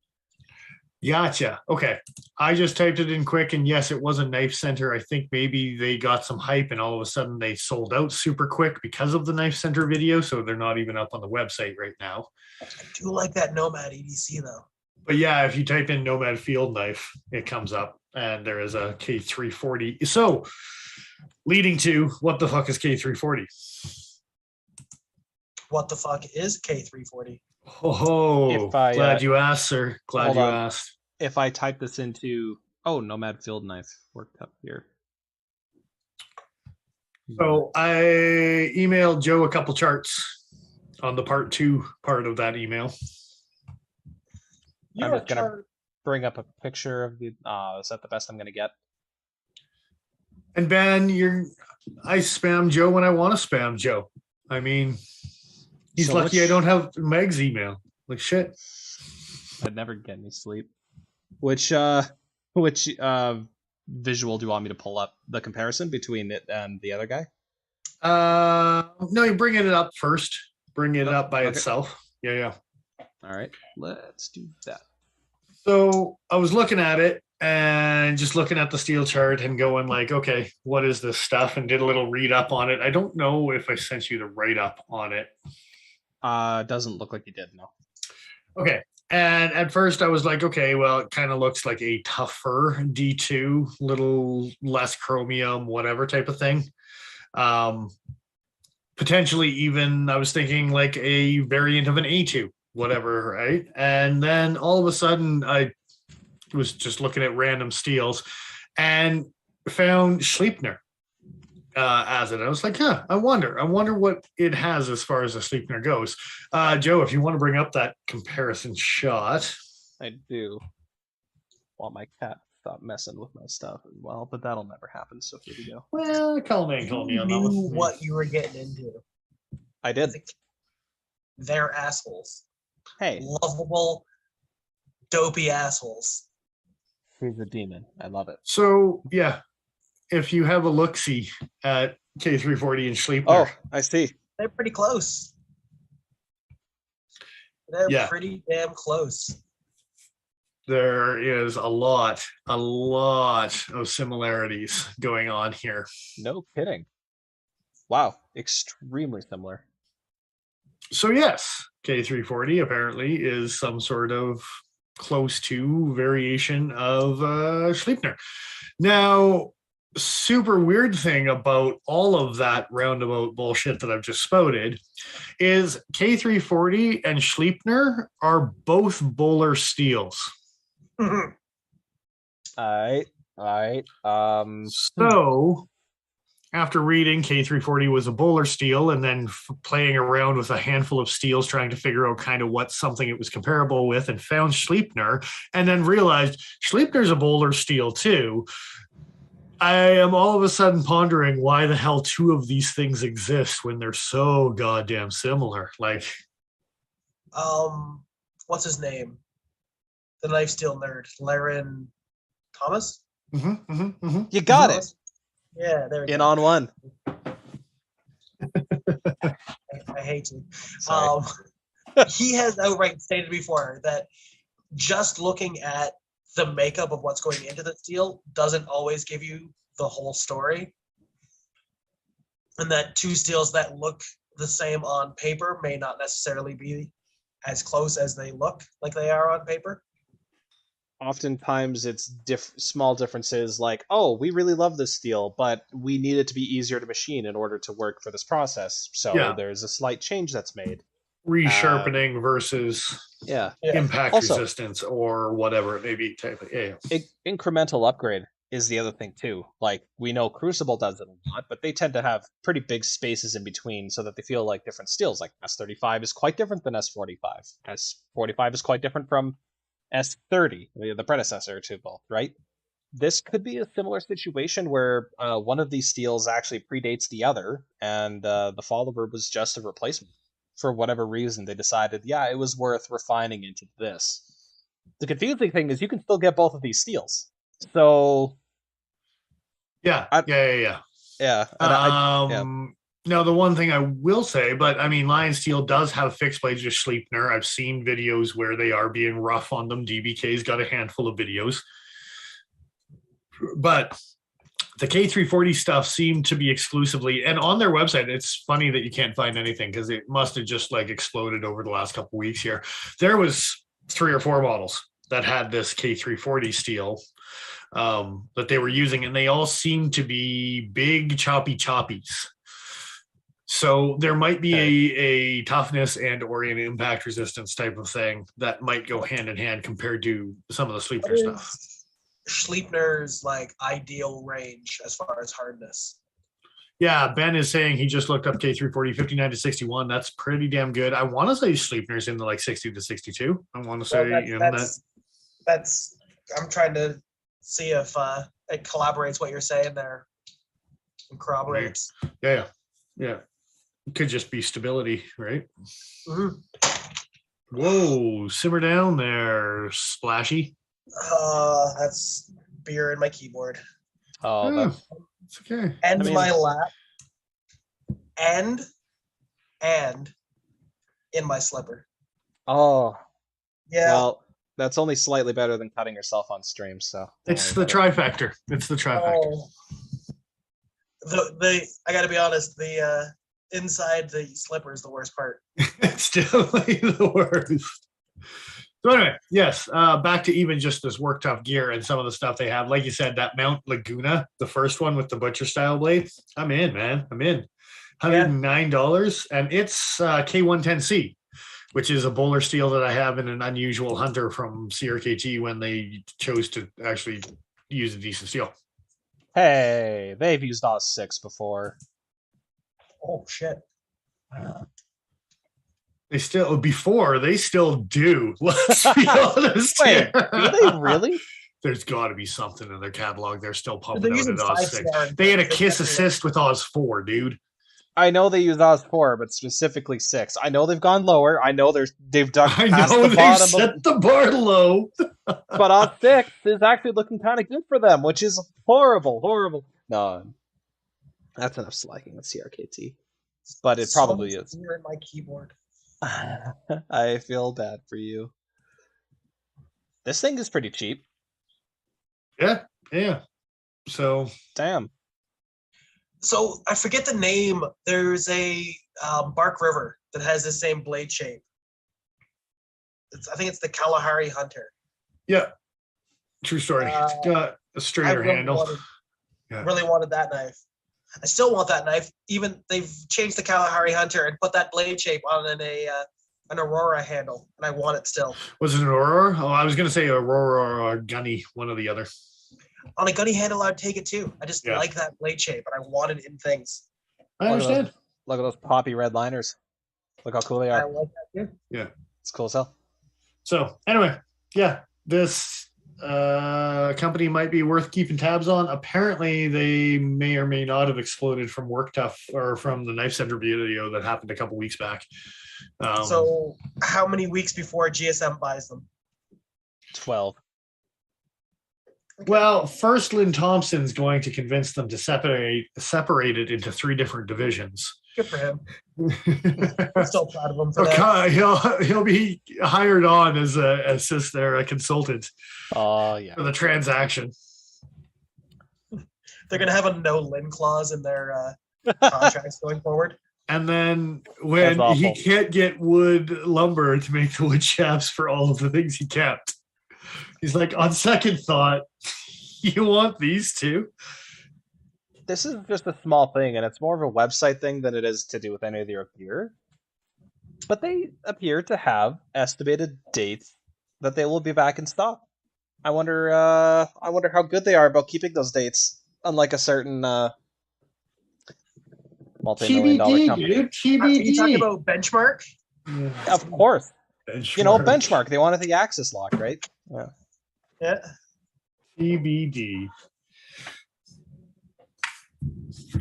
Speaker 3: Gotcha. Okay. I just typed it in quick, and yes, it was a Knife Center. I think maybe they got some hype, and all of a sudden they sold out super quick because of the Knife Center video, so they're not even up on the website right now.
Speaker 1: I do like that Nomad EDC though.
Speaker 3: But yeah, if you type in Nomad Field Knife, it comes up, and there is a K340. So, leading to what the fuck is K340?
Speaker 1: What the fuck is K340?
Speaker 3: Oh, glad you asked, sir. Glad you asked.
Speaker 2: If I type this into Nomad Field Knife worked up here.
Speaker 3: So I emailed Joe a couple charts on the part 2 part of that email.
Speaker 2: I'm just gonna bring up a picture of the. Is that the best I'm gonna get?
Speaker 3: And Ben, I spam Joe when I want to spam Joe. I mean, he's
Speaker 2: So
Speaker 3: lucky I don't have Meg's email. Like shit.
Speaker 2: I'd never get any sleep. Which visual do you want me to pull up? The comparison between it and the other guy?
Speaker 3: No, you bring it up first. Bring it up by
Speaker 2: okay.
Speaker 3: itself. Yeah.
Speaker 2: All right, let's do that.
Speaker 3: So I was looking at it and just looking at the steel chart and going like, okay, what is this stuff? And did a little read up on it. I don't know if I sent you the write up on it.
Speaker 2: Doesn't look like you did, no.
Speaker 3: Okay. And at first I was like, okay, well, it kind of looks like a tougher D2, little less chromium, whatever type of thing. Potentially even, I was thinking like a variant of an A2, whatever, right? And then all of a sudden I was just looking at random steels and found Schleipner as it. I was like, yeah, I wonder what it has as far as the Schleipner goes. Joe, if you want to bring up that comparison shot.
Speaker 2: I do. Want my cat to stop messing with my stuff as well, but that'll never happen, so here we go.
Speaker 3: Well, call me on that
Speaker 1: knew
Speaker 3: one.
Speaker 1: what you were getting into.
Speaker 2: I did.
Speaker 1: They're assholes.
Speaker 2: Hey.
Speaker 1: Lovable, dopey assholes.
Speaker 2: He's a demon. I love it.
Speaker 3: So, yeah, if you have a look-see at K340 and Schleipner.
Speaker 2: Oh, I see.
Speaker 1: They're pretty close. They're pretty damn close.
Speaker 3: There is a lot of similarities going on here.
Speaker 2: No kidding. Wow, extremely similar.
Speaker 3: So yes, K340 apparently is some sort of close to variation of Schleipner. Now, super weird thing about all of that roundabout bullshit that I've just spouted is K340 and Schleipner are both Bowler steels.
Speaker 2: All right.
Speaker 3: So after reading K340 was a Bowler steel and then playing around with a handful of steels trying to figure out kind of what something it was comparable with and found Schleipner and then realized Schleipner's a Bowler steel too. I am all of a sudden pondering why the hell two of these things exist when they're so goddamn similar. Like,
Speaker 1: what's his name? The knife steel nerd, Laren Thomas.
Speaker 2: You got it.
Speaker 1: Yeah, there we go.
Speaker 2: In on one.
Speaker 1: I hate you.
Speaker 2: Sorry.
Speaker 1: He has outright stated before that just looking at the makeup of what's going into the steel doesn't always give you the whole story. And that two steels that look the same on paper may not necessarily be as close as they look like they are on paper.
Speaker 2: Oftentimes it's small differences like, oh, we really love this steel, but we need it to be easier to machine in order to work for this process. So
Speaker 3: Yeah.
Speaker 2: there's a slight change that's made.
Speaker 3: Resharpening versus
Speaker 2: Yeah.
Speaker 3: impact
Speaker 2: Also-
Speaker 3: resistance or whatever it may be. Type of, yeah.
Speaker 2: Incremental upgrade is the other thing too. Like, we know Crucible does it a lot, but they tend to have pretty big spaces in between so that they feel like different steels. Like S35 is quite different than S45. S45 is quite different from S30, the predecessor to both, right? This could be a similar situation where one of these steels actually predates the other, and the follower was just a replacement. For whatever reason, they decided, yeah, it was worth refining into this. The confusing thing is you can still get both of these steels. So,
Speaker 3: Yeah.
Speaker 2: I-
Speaker 3: Yeah.
Speaker 2: and
Speaker 3: Now, the one thing I will say, but I mean, Lion Steel does have fixed blades of Schleipner. I've seen videos where they are being rough on them. DBK's got a handful of videos. But the K340 stuff seemed to be exclusively, and on their website, it's funny that you can't find anything because it must have just like exploded over the last couple of weeks here. There was 3 or 4 models that had this K340 steel that they were using, and they all seemed to be big choppy choppies. So there might be a toughness and or an impact resistance type of thing that might go hand in hand compared to some of the Sleipner stuff.
Speaker 1: Schleipner's like ideal range as far as hardness.
Speaker 3: Yeah, Ben is saying he just looked up K340 59 to 61. That's pretty damn good. I want to say Sleipner's in the like 60 to 62. I want to say
Speaker 1: that's I'm trying to see if it collaborates what you're saying there and corroborates.
Speaker 3: Yeah. It could just be stability, right?
Speaker 1: Mm-hmm.
Speaker 3: Whoa, simmer down there, Splashy.
Speaker 1: That's beer in my keyboard.
Speaker 2: oh,
Speaker 3: It's okay.
Speaker 1: And
Speaker 2: I mean-
Speaker 1: my lap. And in my slipper.
Speaker 2: oh,
Speaker 1: Yeah.
Speaker 2: well, that's only slightly better than cutting yourself on stream. So don't
Speaker 3: It's
Speaker 2: worry
Speaker 3: the
Speaker 2: about it.
Speaker 3: trifecta. It's the trifecta.
Speaker 1: The I gotta be honest, the inside the slipper is the worst part.
Speaker 3: It's definitely the worst. So anyway, yes, back to even just this work tough gear and some of the stuff they have. Like you said, that Mount Laguna, the first one with the butcher style blade. I'm in, man. I'm in. $109, and it's K110C, which is a bowler steel that I have in an unusual hunter from CRKT when they chose to actually use a decent steel.
Speaker 2: Hey, they've used Oz 6 before.
Speaker 1: Oh shit.
Speaker 3: They still do. Let's be honest.
Speaker 2: Wait,
Speaker 3: here.
Speaker 2: do they really?
Speaker 3: There's got to be something in their catalog. They're still
Speaker 1: They're
Speaker 3: pumping out
Speaker 1: using
Speaker 3: at Oz 6.
Speaker 1: 5-star.
Speaker 3: They had a Kiss assist with Oz 4, dude.
Speaker 2: I know they use Oz 4, but specifically 6. I know they've gone lower. I know they've dug
Speaker 3: I
Speaker 2: past
Speaker 3: know
Speaker 2: the
Speaker 3: they've
Speaker 2: bottom
Speaker 3: set the bar low.
Speaker 2: but Oz 6 is actually looking kind of good for them, which is horrible. No, that's enough slagging with CRKT. But it probably is.
Speaker 1: Beer in my keyboard.
Speaker 2: I feel bad for you. This thing is pretty cheap.
Speaker 3: Yeah. So
Speaker 2: Damn.
Speaker 1: So I forget the name. There's a Bark River that has the same blade shape. I think it's the Kalahari Hunter.
Speaker 3: yeah, true story. It's got a straighter handle.
Speaker 1: Really wanted that knife. I still want that knife. Even they've changed the Kalahari Hunter and put that blade shape on an Aurora handle, and I want it still.
Speaker 3: Was it an Aurora? Oh, I was gonna say Aurora or Gunny, one or the other.
Speaker 1: On a gunny handle, I'd take it too. I just
Speaker 3: Yeah.
Speaker 1: like that blade shape, and I want it in things.
Speaker 3: I understand.
Speaker 2: Look at those poppy red liners. Look how cool they
Speaker 1: I
Speaker 2: are.
Speaker 1: like that too.
Speaker 2: It's cool as hell.
Speaker 3: So anyway, yeah, this company might be worth keeping tabs on. Apparently, they may or may not have exploded from Work Tough or from the Knife Center video that happened a couple weeks back.
Speaker 1: So how many weeks before GSM buys them?
Speaker 2: 12.
Speaker 3: Well, first Lynn Thompson's going to convince them to separate it into 3 different divisions.
Speaker 1: Good for him. I'm still proud of him for that.
Speaker 3: Okay, he'll be hired on as a consultant
Speaker 2: Oh yeah.
Speaker 3: for the transaction.
Speaker 1: They're gonna have a no-lin clause in their contracts going forward.
Speaker 3: And then when
Speaker 2: That's
Speaker 3: he
Speaker 2: awful.
Speaker 3: can't get wood lumber to make the wood shafts for all of the things he kept, he's like, on second thought, you want these two?
Speaker 2: This is just a small thing, and it's more of a website thing than it is to do with any of their gear. But they appear to have estimated dates that they will be back in stock. I wonder how good they are about keeping those dates, unlike a certain multi-million-dollar company.
Speaker 3: Dude,
Speaker 1: Are you
Speaker 3: TBD.
Speaker 1: talking about Benchmark?
Speaker 2: Of course,
Speaker 3: Benchmark.
Speaker 2: Benchmark. They wanted the Axis lock, right? Yeah.
Speaker 1: Yeah.
Speaker 3: TBD.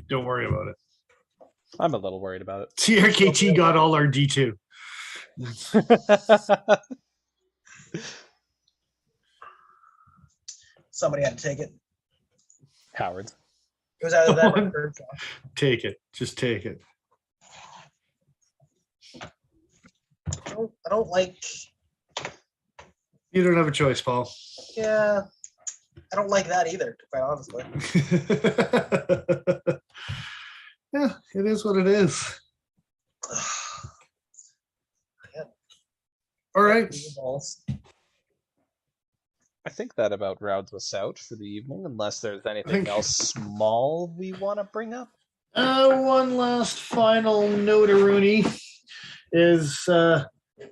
Speaker 3: Don't worry about it.
Speaker 2: I'm a little worried about
Speaker 3: CRKT got all our D2.
Speaker 2: it.
Speaker 1: Somebody had to take it.
Speaker 2: Cowards.
Speaker 1: It was either them or Kershaw.
Speaker 3: Take it. Just take it.
Speaker 1: I don't like.
Speaker 3: You don't have a choice, Paul.
Speaker 1: Yeah, I don't like that either. Quite honestly.
Speaker 3: Yeah, it is what it is.
Speaker 1: Yeah.
Speaker 3: All right.
Speaker 1: Balls.
Speaker 2: I think that about rounds us out for the evening, unless there's anything
Speaker 3: think-
Speaker 2: else small we want to bring up.
Speaker 3: One last final note, Rooney, is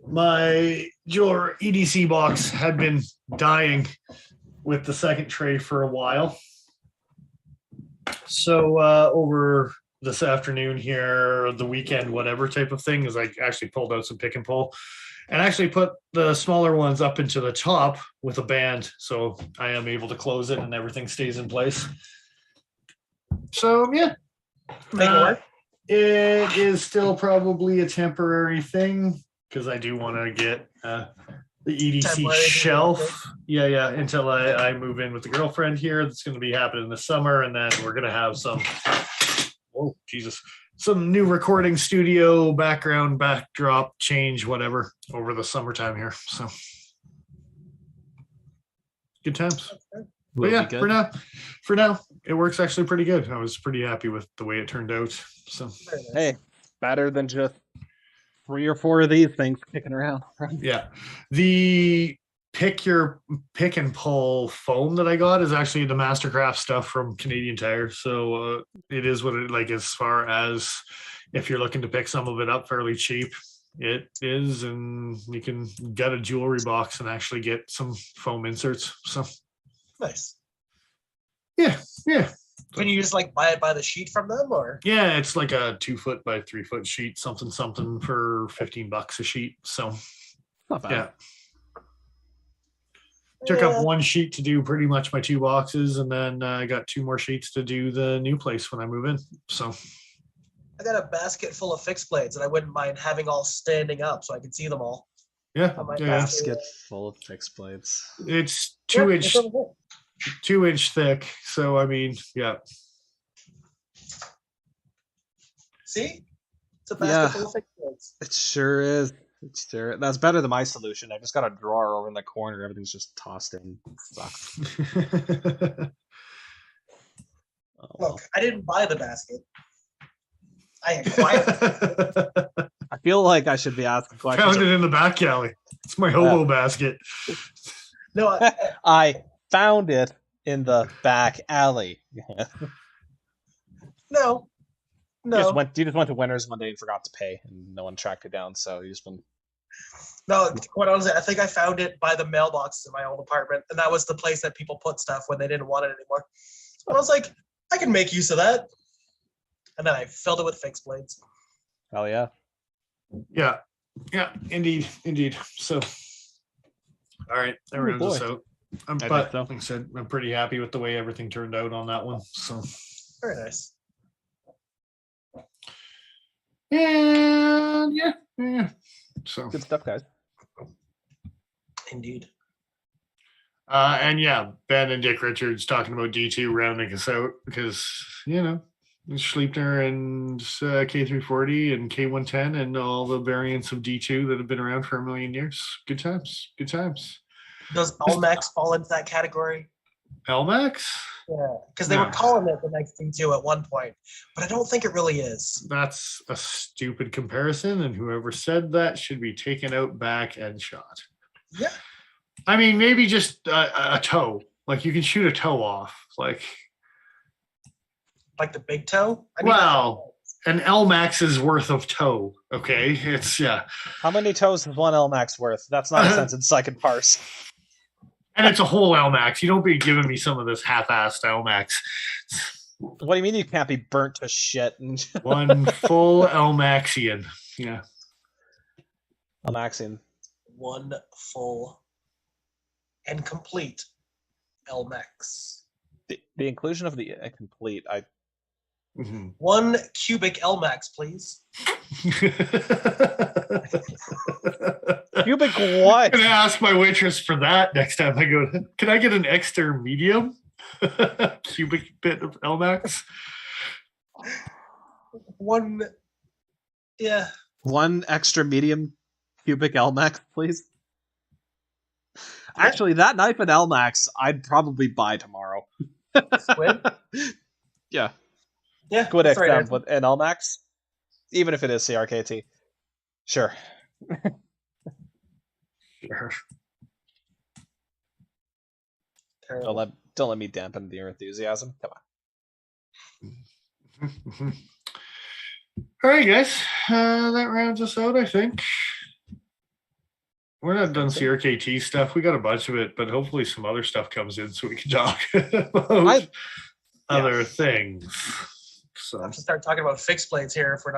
Speaker 3: my Jor EDC box had been dying with the second tray for a while. So over this afternoon here, the weekend, whatever type of thing, is I actually pulled out some pick and pull and actually put the smaller ones up into the top with a band. So I am able to close it and everything stays in place. So yeah.
Speaker 1: Make it work.
Speaker 3: It is still probably a temporary thing because I do want to get the EDC
Speaker 1: Temporary,
Speaker 3: shelf. Yeah, until I move in with the girlfriend here. That's going to be happening this summer, and then we're going to have some. Oh Jesus! Some new recording studio backdrop change, whatever, over the summertime here. So good times. But yeah, for now, it works actually pretty good. I was pretty happy with the way it turned out. So
Speaker 1: Very nice.
Speaker 2: Hey, better than just 3 or 4 of these things kicking around.
Speaker 3: yeah, the pick and pull foam that I got is actually the Mastercraft stuff from Canadian Tire. So it is what it like as far as if you're looking to pick some of it up fairly cheap. It is, and you can get a jewelry box and actually get some foam inserts. So
Speaker 1: Nice.
Speaker 3: yeah.
Speaker 1: Can you just like buy it by the sheet from them, or?
Speaker 3: Yeah, it's like a 2 foot by 3 foot sheet, something for $15 a sheet. So
Speaker 2: Not bad.
Speaker 3: yeah. Took up one sheet to do pretty much my 2 boxes, and then I got 2 more sheets to do the new place when I move in. So
Speaker 1: I got a basket full of fixed blades, and I wouldn't mind having all standing up so I can see them all.
Speaker 3: yeah,
Speaker 1: I might
Speaker 3: yeah.
Speaker 2: Basket full of fixed blades.
Speaker 3: It's
Speaker 1: Yeah,
Speaker 3: 2
Speaker 1: it's
Speaker 3: inch
Speaker 1: over there.
Speaker 3: 2 inch thick. So I mean, yeah.
Speaker 1: See? It's a basket
Speaker 2: Yeah.
Speaker 1: full of fixed blades.
Speaker 2: It sure is. That's better than my solution. I just got a drawer over in the corner. Everything's just tossed in. It sucks. Oh, well.
Speaker 1: Look, I didn't buy the basket. I acquired it.
Speaker 2: I feel like I should be asking questions.
Speaker 3: Found it in the back alley. It's my hobo basket.
Speaker 1: No,
Speaker 2: I found it in the back alley.
Speaker 1: no.
Speaker 2: You just went to Winners one day and forgot to pay, and no one tracked it down. So you just been.
Speaker 1: No, quite honestly, I think I found it by the mailbox in my old apartment, and that was the place that people put stuff when they didn't want it anymore. And I was like, I can make use of that. And then I filled it with fixed blades.
Speaker 2: Hell yeah!
Speaker 3: Yeah, indeed. So, all right, that rounds us out. But
Speaker 2: so.
Speaker 3: like I said, I'm pretty happy with the way everything turned out on that one. So,
Speaker 1: Very nice.
Speaker 3: and yeah. So,
Speaker 2: Good stuff, guys.
Speaker 1: Indeed.
Speaker 3: and yeah, Ben and Dick Richards talking about D2 rounding us out because Schleipner and K340 and K110 and all the variants of D2 that have been around for a million years. Good times. Good times.
Speaker 1: Does Almax fall into that category?
Speaker 3: LMAX?
Speaker 1: Yeah, because they were calling it the next D2 at one point, but I don't think it really is.
Speaker 3: That's a stupid comparison, and whoever said that should be taken out back and shot.
Speaker 1: Yeah.
Speaker 3: I mean, maybe just a toe. Like you can shoot a toe off. Like
Speaker 1: the big toe?
Speaker 3: Well, an LMAX's worth of toe. Okay. It's
Speaker 2: How many toes is one LMAX worth? That's not a sentence I can parse.
Speaker 3: And it's a whole LMAX. You don't be giving me some of this half-assed LMAX.
Speaker 2: What do you mean you can't be burnt to shit?
Speaker 3: One full LMAXian. Yeah.
Speaker 2: LMAXian.
Speaker 1: One full and complete LMAX.
Speaker 2: The inclusion of the complete,
Speaker 3: Mm-hmm.
Speaker 1: One cubic LMAX, please.
Speaker 2: Cubic what?
Speaker 3: I'm gonna ask my waitress for that next time I go. Can I get an extra medium cubic bit of LMAX?
Speaker 1: One
Speaker 2: extra medium cubic LMAX, please. Actually, that knife at LMAX, I'd probably buy tomorrow.
Speaker 1: Squid?
Speaker 2: Yeah.
Speaker 1: Yeah.
Speaker 2: Squid
Speaker 1: that's right,
Speaker 2: XM with an LMAX, even if it is CRKT. Sure.
Speaker 3: Sure.
Speaker 1: Terrible.
Speaker 2: Don't let me dampen your enthusiasm. Come on.
Speaker 3: All right, guys. That rounds us out, I think. We're not done CRKT stuff. We got a bunch of it, but hopefully some other stuff comes in so we can talk about other things. So
Speaker 1: I have to start talking about fixed blades here if we're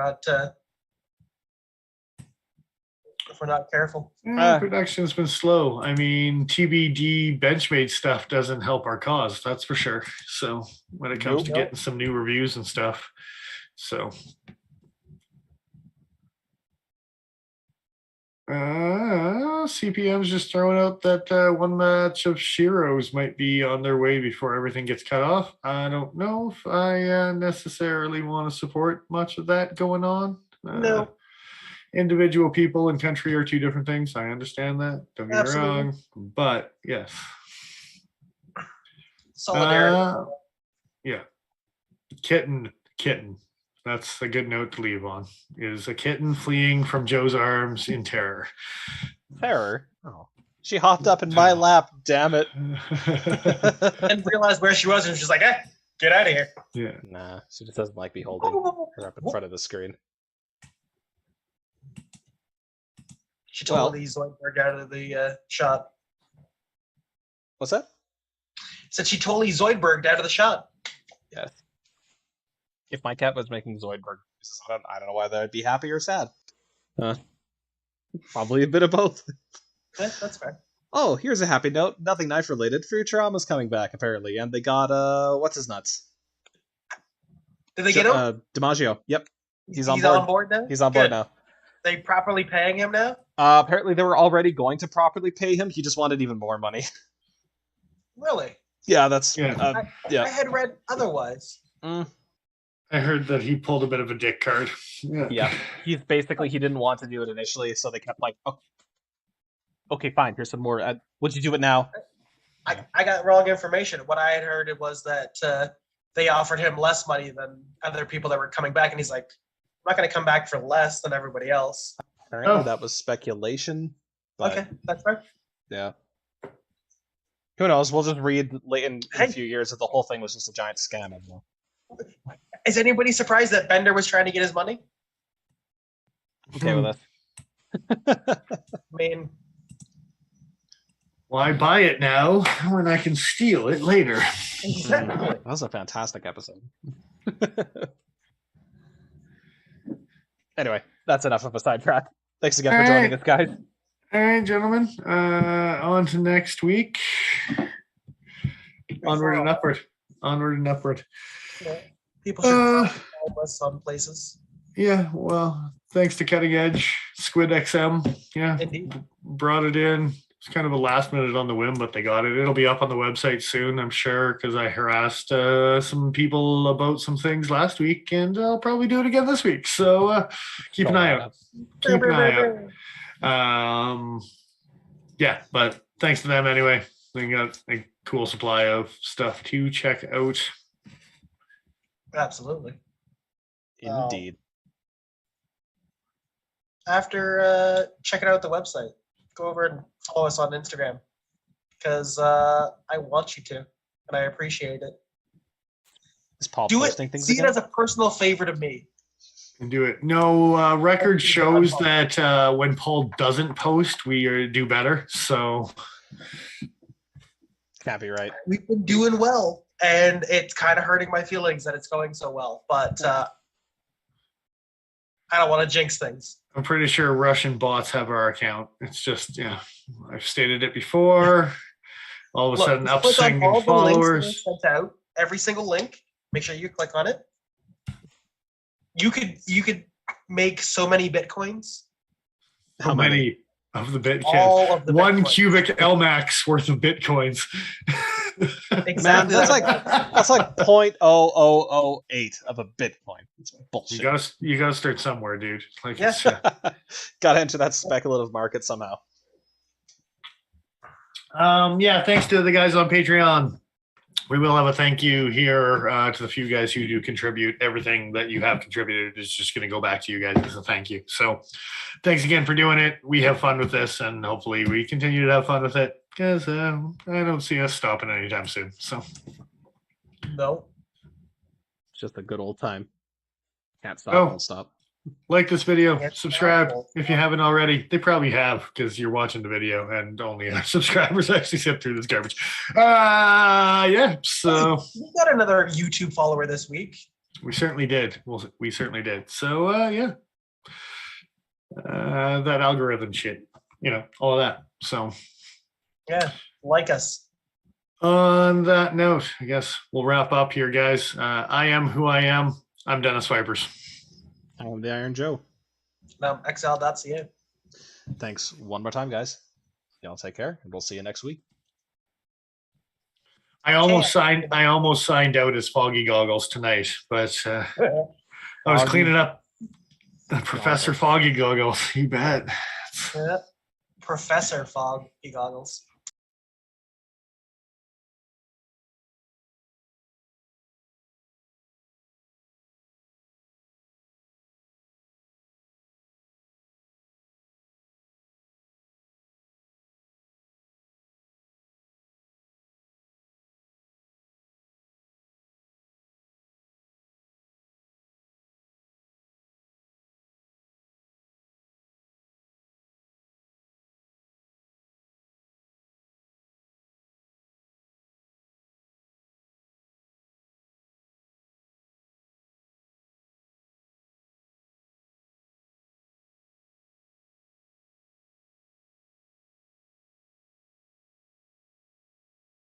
Speaker 1: not careful.
Speaker 3: Production's been slow. I mean, TBD Benchmade stuff doesn't help our cause, that's for sure. So when it comes to getting some new reviews and stuff, so CPM's just throwing out that one match of Shiro's might be on their way before everything gets cut off. I don't know if I necessarily want to support much of that going on.
Speaker 1: No.
Speaker 3: Individual people and country are two different things. I understand that. Don't get me wrong. But yes.
Speaker 1: Solidarity.
Speaker 3: Yeah. Kitten. That's a good note to leave on. Is a kitten fleeing from Joe's arms in terror.
Speaker 2: Terror? Oh. She hopped up in my lap, damn it.
Speaker 1: And realized where she was and she's like, get out of here.
Speaker 3: Yeah.
Speaker 2: Nah, she just doesn't like me holding her up in front of the screen.
Speaker 1: She totally Zoidberg out of the shot.
Speaker 2: What's that?
Speaker 1: Said she totally Zoidberged out of the shot.
Speaker 2: Yes. If my cat was making Zoidberg noises, I don't know whether I'd be happy or sad. Probably a bit of both.
Speaker 1: Yeah, that's fair.
Speaker 2: Oh, here's a happy note. Nothing knife related. Futurama's coming back apparently, and they got what's his nuts?
Speaker 1: Did they get him?
Speaker 2: DiMaggio. Yep, he's on
Speaker 1: board now.
Speaker 2: He's on board now.
Speaker 1: They properly paying him now?
Speaker 2: Apparently they were already going to properly pay him. He just wanted even more money.
Speaker 1: Really?
Speaker 2: Yeah, that's
Speaker 1: I had read otherwise.
Speaker 3: I heard that he pulled a bit of a dick card.
Speaker 2: Yeah. He didn't want to do it initially, so they kept like, oh, okay, fine, here's some more. Would you do it now?
Speaker 1: I got wrong information. What I had heard it was that they offered him less money than other people that were coming back, and he's like, I'm not going to come back for less than everybody else.
Speaker 2: Apparently that was speculation. But,
Speaker 1: okay, that's fair.
Speaker 2: Yeah. Who knows? We'll just read late in a few years that the whole thing was just a giant scam.
Speaker 1: Is anybody surprised that Bender was trying to get his money?
Speaker 2: Okay with
Speaker 1: I mean,
Speaker 3: why buy it now when I can steal it later?
Speaker 1: Exactly.
Speaker 2: That was a fantastic episode. Anyway, that's enough of a sidetrack. Thanks again for joining us, guys.
Speaker 3: All right, gentlemen. On to next week. Onward and upward. Onward and upward.
Speaker 1: Yeah. People should help us on places.
Speaker 3: Yeah, well, thanks to Cutting Edge, Squid XM. Yeah,
Speaker 1: Indeed.
Speaker 3: brought it in. It's kind of a last minute on the whim, but they got it. It'll be up on the website soon, I'm sure, because I harassed some people about some things last week, and I'll probably do it again this week. So keep an eye out. Keep an eye out. Yeah, but thanks to them anyway. They got a cool supply of stuff to check out.
Speaker 1: Absolutely.
Speaker 2: Indeed.
Speaker 1: After checking out the website, go over and follow us on Instagram because I want you to, and I appreciate it.
Speaker 2: Is Paul
Speaker 1: Do
Speaker 2: posting
Speaker 1: it.
Speaker 2: things
Speaker 1: See
Speaker 2: again?
Speaker 1: it as a personal favor to me.
Speaker 3: And do it. No, record shows that when Paul doesn't post, we do better. So
Speaker 2: Can't be right.
Speaker 1: We've been doing well, and it's kind of hurting my feelings that it's going so well. But I don't want to jinx things.
Speaker 3: I'm pretty sure Russian bots have our account. It's just, I've stated it before. All of a sudden,
Speaker 1: just click on
Speaker 3: upsing
Speaker 1: all
Speaker 3: in
Speaker 1: the links that
Speaker 3: followers.
Speaker 1: are sent out, every single link. Make sure you click on it. You could make so many bitcoins.
Speaker 3: How many of the bitcoins?
Speaker 1: All of the
Speaker 3: One
Speaker 1: bitcoins.
Speaker 3: cubic LMAX worth of bitcoins.
Speaker 1: Exactly.
Speaker 2: Man, that's like 0.0008 of a Bitcoin. It's bullshit.
Speaker 3: You gotta start somewhere, dude. Like,
Speaker 1: Yeah.
Speaker 3: it's,
Speaker 2: Got to enter that speculative market somehow.
Speaker 3: thanks to the guys on Patreon. We will have a thank you here to the few guys who do contribute. Everything that you have contributed is just going to go back to you guys as a thank you. So thanks again for doing it. We have fun with this, and hopefully we continue to have fun with it because I don't see us stopping anytime soon. So
Speaker 1: No.
Speaker 2: It's just a good old time. Can't stop,
Speaker 3: Oh.
Speaker 2: won't stop.
Speaker 3: like this video,
Speaker 1: It's
Speaker 3: subscribe
Speaker 1: awful.
Speaker 3: if you haven't already. They probably have because you're watching the video and only our subscribers actually sit through this garbage. So
Speaker 1: We got another YouTube follower this week.
Speaker 3: we certainly did. We certainly did. So that algorithm shit, all of that. So
Speaker 1: Yeah, like us.
Speaker 3: on that note, I guess we'll wrap up here, guys. I am who I am. I'm Dennis Vipers.
Speaker 2: I'm the Iron Joe.
Speaker 1: XL.ca.
Speaker 2: Thanks one more time, guys. Y'all take care, and we'll see you next week.
Speaker 3: I almost signed out as Foggy Goggles tonight, but I was
Speaker 2: Foggy
Speaker 3: cleaning up Professor Foggy Goggles. You bet.
Speaker 1: Professor Fog goggles.